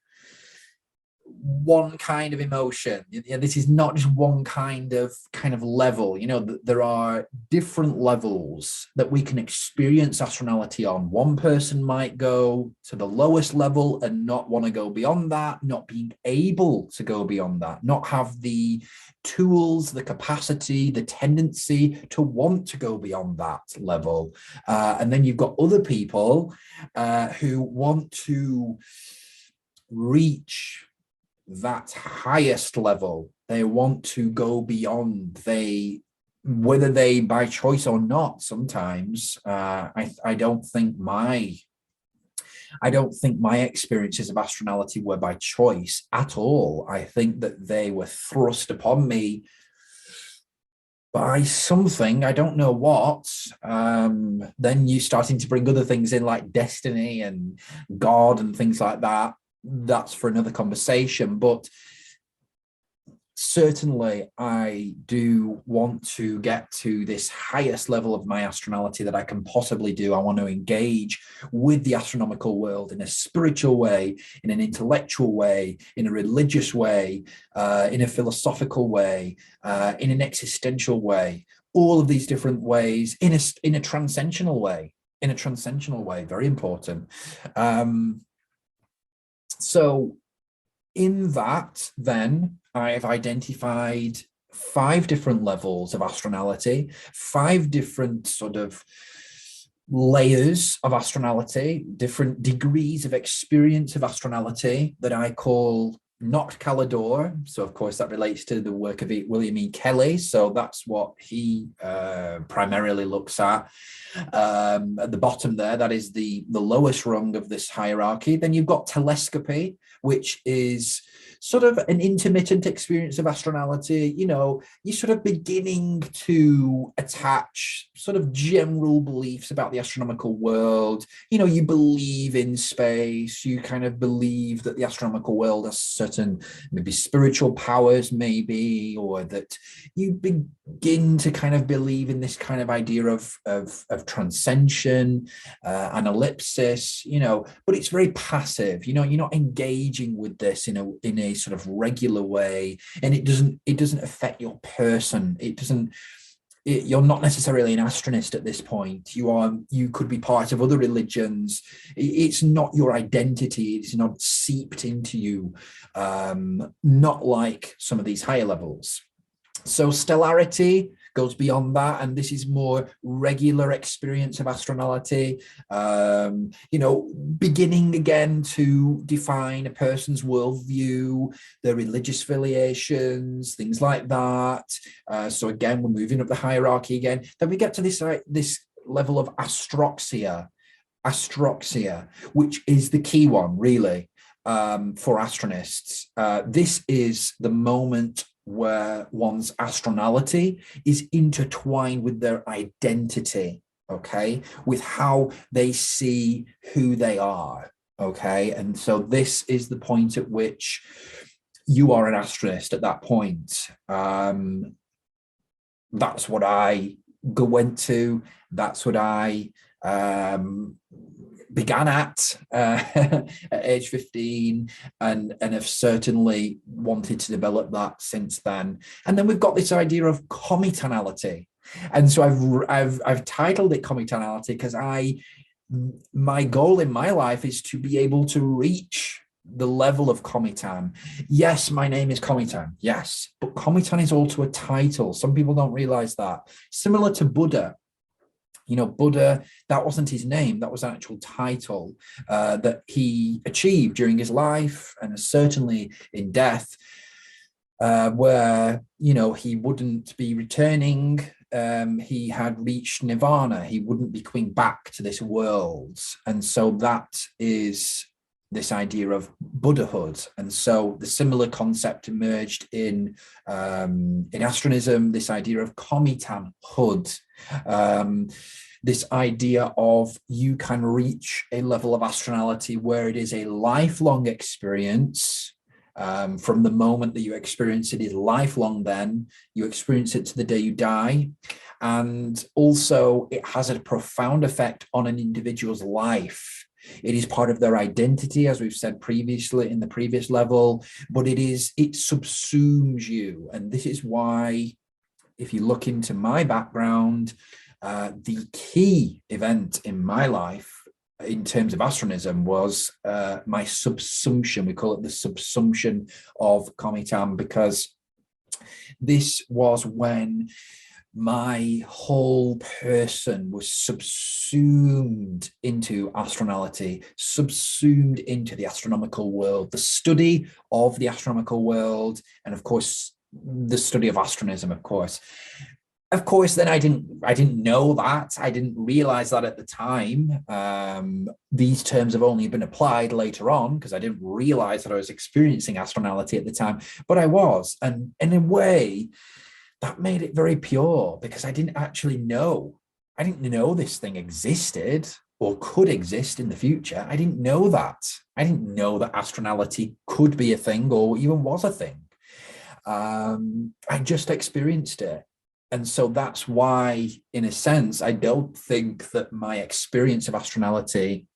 one kind of emotion. This is not just one kind of level. You know, there are different levels that we can experience astronality on. One person might go to the lowest level and not want to go beyond that, not being able to go beyond that, not have the tools, the capacity, the tendency to want to go beyond that level. And then you've got other people who want to reach that highest level. They want to go beyond, whether they by choice or not. Sometimes I don't think my experiences of astronality were by choice at all. I think that they were thrust upon me by something, I don't know what. Then you starting to bring other things in, like destiny and God and things like that. That's for another conversation. But certainly I do want to get to this highest level of my astronality that I can possibly do. I want to engage with the astronomical world in a spiritual way, in an intellectual way, in a religious way, in a philosophical way, in an existential way, all of these different ways, in a transcendental way, very important. So in that, then, I've identified 5 different levels of astronality, 5 different sort of layers of astronality, different degrees of experience of astronality that I call noctcaelador. So, of course, that relates to the work of William E. Kelly. So that's what he primarily looks at. At the bottom there, that is the lowest rung of this hierarchy. Then you've got telescopy, which is sort of an intermittent experience of astronality. You know, you're sort of beginning to attach sort of general beliefs about the astronomical world. You know, you believe in space, you kind of believe that the astronomical world has certain maybe spiritual powers, maybe, or that you begin to kind of believe in this kind of idea of transcension, an ellipsis, you know, but it's very passive. You know, you're not engaging with this in a sort of regular way, and it doesn't affect your person. You're not necessarily an Astronist at this point. You could be part of other religions. It's not your identity. It's not seeped into you, not like some of these higher levels. So stellarity goes beyond that, and this is more regular experience of astronality, you know, beginning again to define a person's worldview, their religious affiliations, things like that. So again, we're moving up the hierarchy again. Then we get to this level of Astroxia, which is the key one, really, for Astronists. This is the moment where one's astronality is intertwined with their identity, okay, with how they see who they are, okay? And so this is the point at which you are an Astronist at that point. That's what I went to. That's what I began at age 15, and have certainly wanted to develop that since then. And then we've got this idea of cometanality, and so I've titled it Cometanality because my goal in my life is to be able to reach the level of Cometan. Yes, my name is Cometan, yes, but Cometan is also a title. Some people don't realize that. Similar to Buddha. You know, Buddha, that wasn't his name, that was an actual title that he achieved during his life, and certainly in death, where, you know, he wouldn't be returning. He had reached nirvana. He wouldn't be coming back to this world. And so that is this idea of Buddhahood. And so the similar concept emerged in Astronism, this idea of Cometanhood, this idea of you can reach a level of astronality where it is a lifelong experience. From the moment that you experience it is lifelong, then you experience it to the day you die. And also it has a profound effect on an individual's life. It is part of their identity, as we've said previously in the previous level, but it subsumes you. And this is why, if you look into my background, the key event in my life in terms of astronism was my subsumption. We call it the subsumption of Cometan, because this was when my whole person was subsumed into astronality, subsumed into the astronomical world, the study of the astronomical world, and of course, the study of astronism, of course. Of course, then I didn't know that. I didn't realize that at the time. These terms have only been applied later on, because I didn't realize that I was experiencing astronality at the time, but I was. And in a way, that made it very pure, because I didn't actually know. I didn't know this thing existed or could exist in the future. I didn't know that. I didn't know that astronality could be a thing or even was a thing. I just experienced it. And so that's why, in a sense, I don't think that my experience of Astronality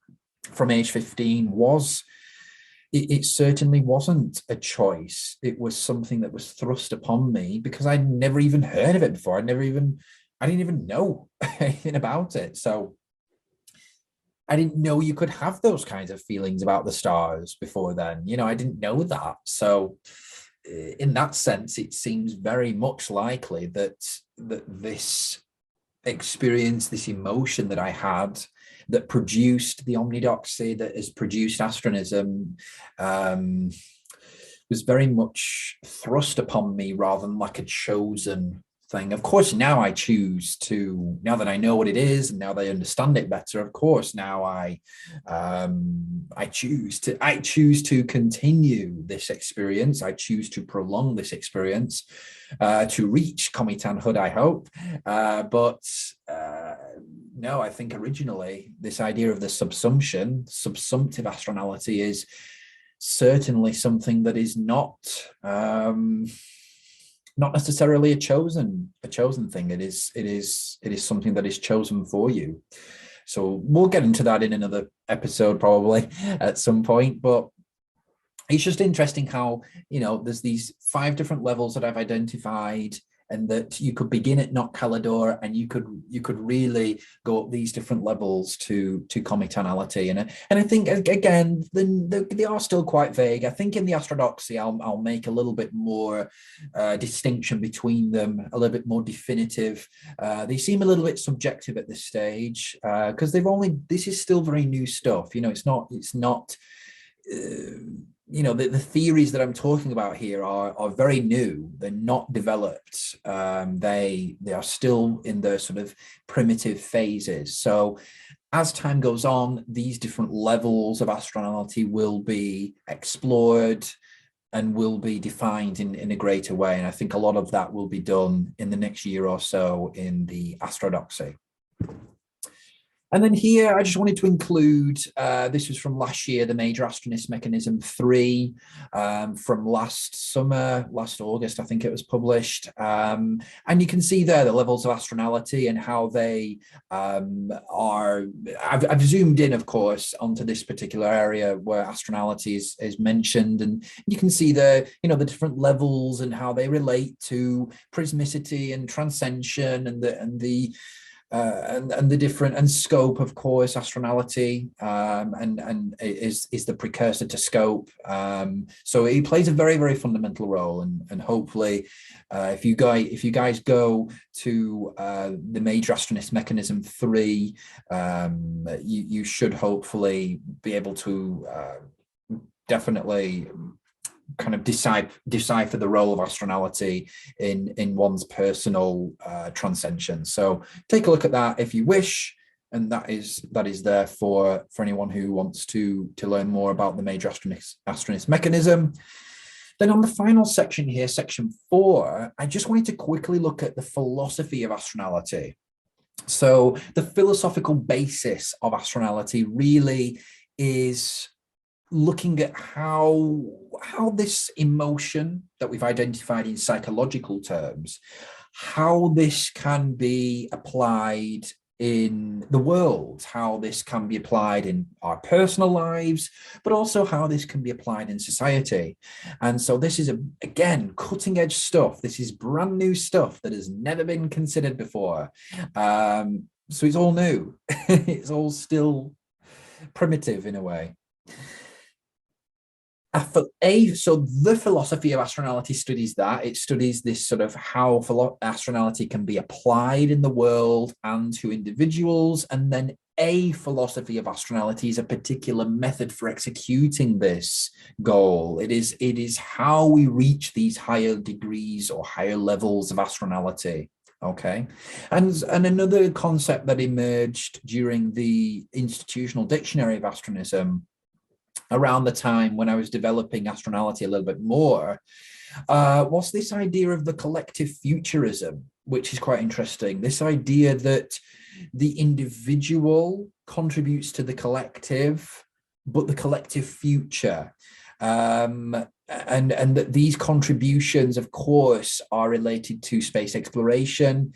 from age 15 was, it certainly wasn't a choice. It was something that was thrust upon me because I'd never even heard of it before. I didn't even know anything about it. So I didn't know you could have those kinds of feelings about the stars before then. I didn't know that. So in that sense, it seems very much likely that this experience, this emotion that I had that produced the omnidoxy, that has produced Astronism, was very much thrust upon me rather than like a chosen thing. Of course, now I choose to, now that I know what it is, and now that I understand it better, of course, now I choose to continue this experience. I choose to prolong this experience to reach Cometanhood, I hope. No, I think originally this idea of the subsumptive astronality is certainly something that is not necessarily a chosen thing. It is something that is chosen for you. So we'll get into that in another episode probably at some point, but it's just interesting how, there's these 5 different levels that I've identified, and that you could begin at noctcaelador, and you could really go up these different levels to cometanality. And I think, again, they are still quite vague. I think in the Astroxia, I'll make a little bit more distinction between them, a little bit more definitive. They seem a little bit subjective at this stage because this is still very new stuff. It's not the theories that I'm talking about here are very new. They're not developed. They are still in their sort of primitive phases. So as time goes on, these different levels of astronauty will be explored and will be defined in a greater way. And I think a lot of that will be done in the next year or so in the Astroxia. And then here, I just wanted to include, this was from last year, the Major Astronist Mechanism 3, from last summer, last August, I think it was published. And you can see there the levels of astronality and how they are, I've zoomed in, of course, onto this particular area where astronality is mentioned. And you can see the different levels and how they relate to prismicity and transcension and the different and scope, of course. Astronality and is the precursor to scope, so it plays a very, very fundamental role. And hopefully if you guys go to the Major Astronist Mechanism 3, you should hopefully be able to definitely kind of decipher the role of astronality in one's personal transcension. So take a look at that if you wish, and that is there for anyone who wants to learn more about the Major Astronist Mechanism. Then on the final section here, section 4, I just wanted to quickly look at the philosophy of astronality. So the philosophical basis of astronality really is looking at how this emotion that we've identified in psychological terms, how this can be applied in the world, how this can be applied in our personal lives, but also how this can be applied in society. And so this is, again, cutting edge stuff. This is brand new stuff that has never been considered before. So it's all new. It's all still primitive in a way. So the philosophy of astronality studies that. It studies this sort of how astronality can be applied in the world and to individuals. And then a philosophy of astronality is a particular method for executing this goal. It is how we reach these higher degrees or higher levels of astronality. Okay. And another concept that emerged during the Institutional Dictionary of Astronism around the time when I was developing Astronality a little bit more, was this idea of the collective futurism, which is quite interesting. This idea that the individual contributes to the collective, but the collective future. And that these contributions, of course, are related to space exploration,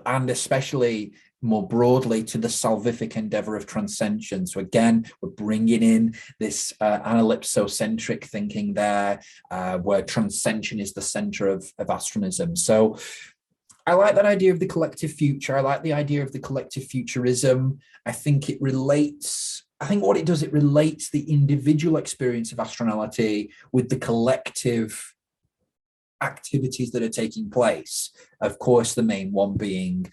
and especially more broadly to the salvific endeavor of transcension. So again, we're bringing in this analypsocentric thinking there, where transcension is the center of astronism. So I like that idea of the collective future. I like the idea of the collective futurism. I think what it does, it relates the individual experience of astronality with the collective activities that are taking place. Of course, the main one being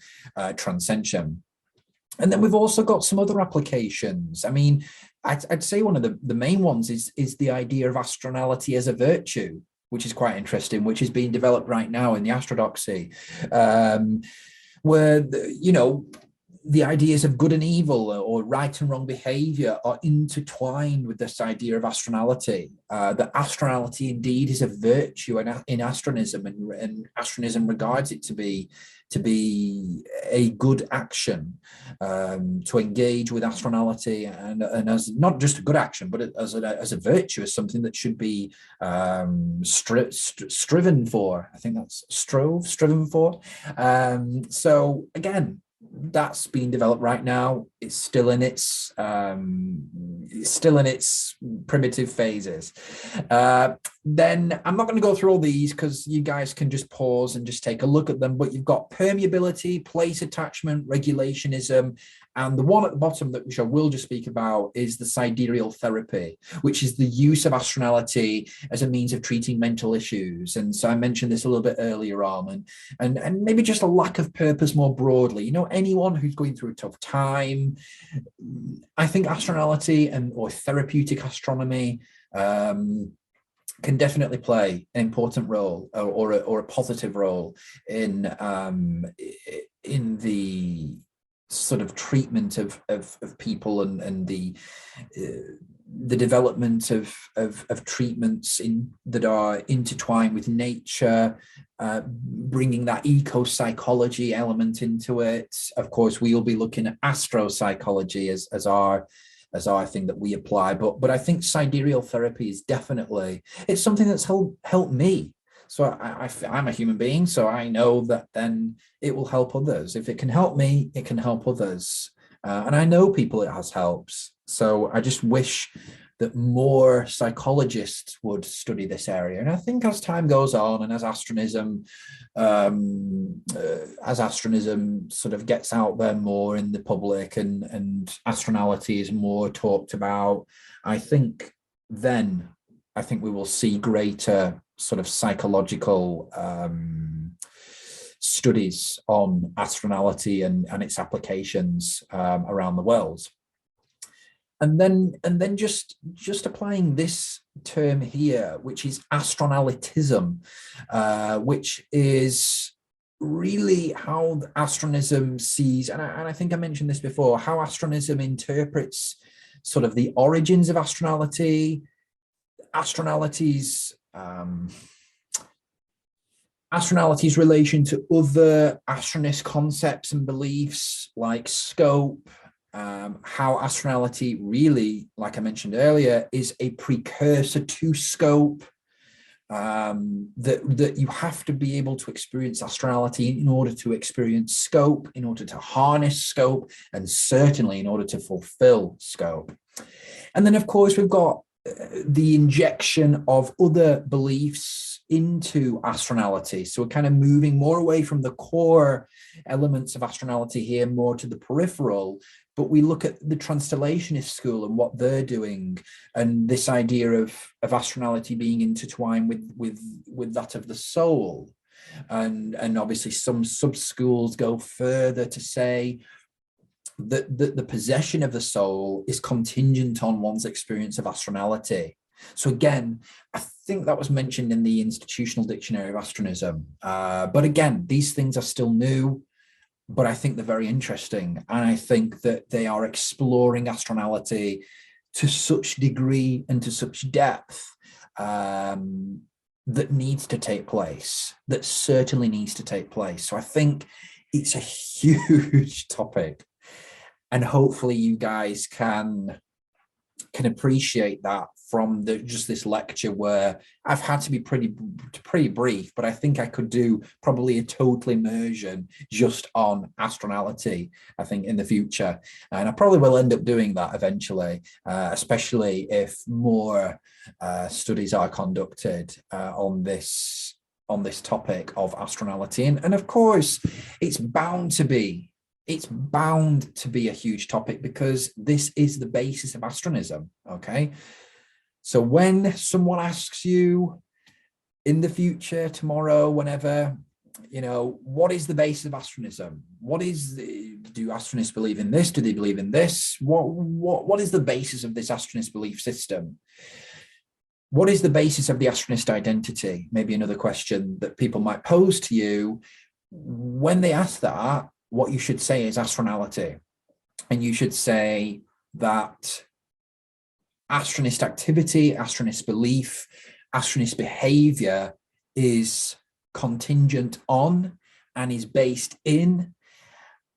transcension. And then we've also got some other applications. I mean, I'd say one of the main ones is the idea of astronality as a virtue, which is quite interesting, which is being developed right now in the Astroxia, where, the ideas of good and evil or right and wrong behavior are intertwined with this idea of astronality. That astronality indeed is a virtue in astronism, and astronism regards it to be a good action, to engage with astronality and as not just a good action, but as a virtue, as something that should be striven for. I think that's striven for. So again, that's being developed right now. It's still in its primitive phases. Then I'm not going to go through all these because you guys can just pause and just take a look at them. But you've got permeability, place attachment, regulationism, and the one at the bottom that which I will just speak about is the sidereal therapy, which is the use of astronality as a means of treating mental issues. And so I mentioned this a little bit earlier on, and maybe just a lack of purpose more broadly. Anyone who's going through a tough time, I think astronality or therapeutic astronomy can definitely play an important role or a positive role in the sort of treatment of people and the development of treatments that are intertwined with nature, bringing that eco-psychology element into it. Of course, we'll be looking at astropsychology as our thing that we apply, but I think sidereal therapy is definitely, it's something that's helped me. So I'm a human being, so I know that then it will help others. If it can help me, it can help others. And I know people it has helped. So I just wish that more psychologists would study this area. And I think as time goes on and as astronism sort of gets out there more in the public and astronality is more talked about, I think we will see greater sort of psychological studies on astronality and its applications around the world. And then just applying this term here, which is astronalytism, which is really how astronism sees, and I think I mentioned this before, how astronism interprets sort of the origins of astronality's relation to other astronist concepts and beliefs like scope, how astronality really, like I mentioned earlier, is a precursor to scope, that you have to be able to experience astronality in order to experience scope, in order to harness scope, and certainly in order to fulfill scope. And then, of course, we've got the injection of other beliefs into astronality. So we're kind of moving more away from the core elements of astronality here, more to the peripheral. But we look at the Transtellationist school and what they're doing, and this idea of astronality being intertwined with that of the soul. And obviously some sub-schools go further to say that the possession of the soul is contingent on one's experience of astronality. So again, I think that was mentioned in the Institutional Dictionary of Astronism. But again, these things are still new, but I think they're very interesting. And I think that they are exploring astronality to such degree and to such depth that needs to take place, that certainly needs to take place. So I think it's a huge topic. And hopefully you guys can appreciate that from just this lecture, where I've had to be pretty brief, but I think I could do probably a total immersion just on Astronality, I think, in the future. And I probably will end up doing that eventually, especially if more studies are conducted on this topic of Astronality. And of course, it's bound to be a huge topic, because this is the basis of Astronism, okay? So when someone asks you in the future, tomorrow, whenever, what is the basis of Astronism? Do Astronists believe in this? Do they believe in this? What is the basis of this Astronist belief system? What is the basis of the Astronist identity? Maybe another question that people might pose to you. When they ask that, what you should say is Astronality. And you should say that Astronist activity, Astronist belief, Astronist behavior is contingent on and is based in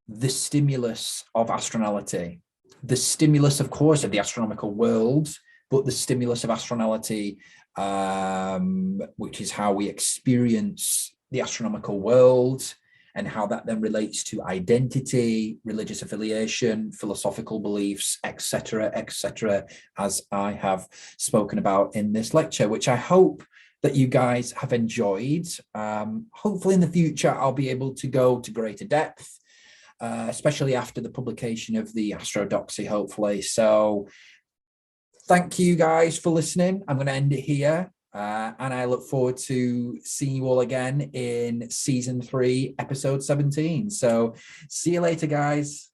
the stimulus of Astronality. The stimulus, of course, of the astronomical world, but the stimulus of Astronality, which is how we experience the astronomical world, and how that then relates to identity, religious affiliation, philosophical beliefs, etc., as I have spoken about in this lecture, which I hope that you guys have enjoyed. Hopefully in the future, I'll be able to go to greater depth, especially after the publication of the Astroxia, hopefully. So thank you guys for listening. I'm going to end it here. And I look forward to seeing you all again in season 3, episode 17. So see you later, guys.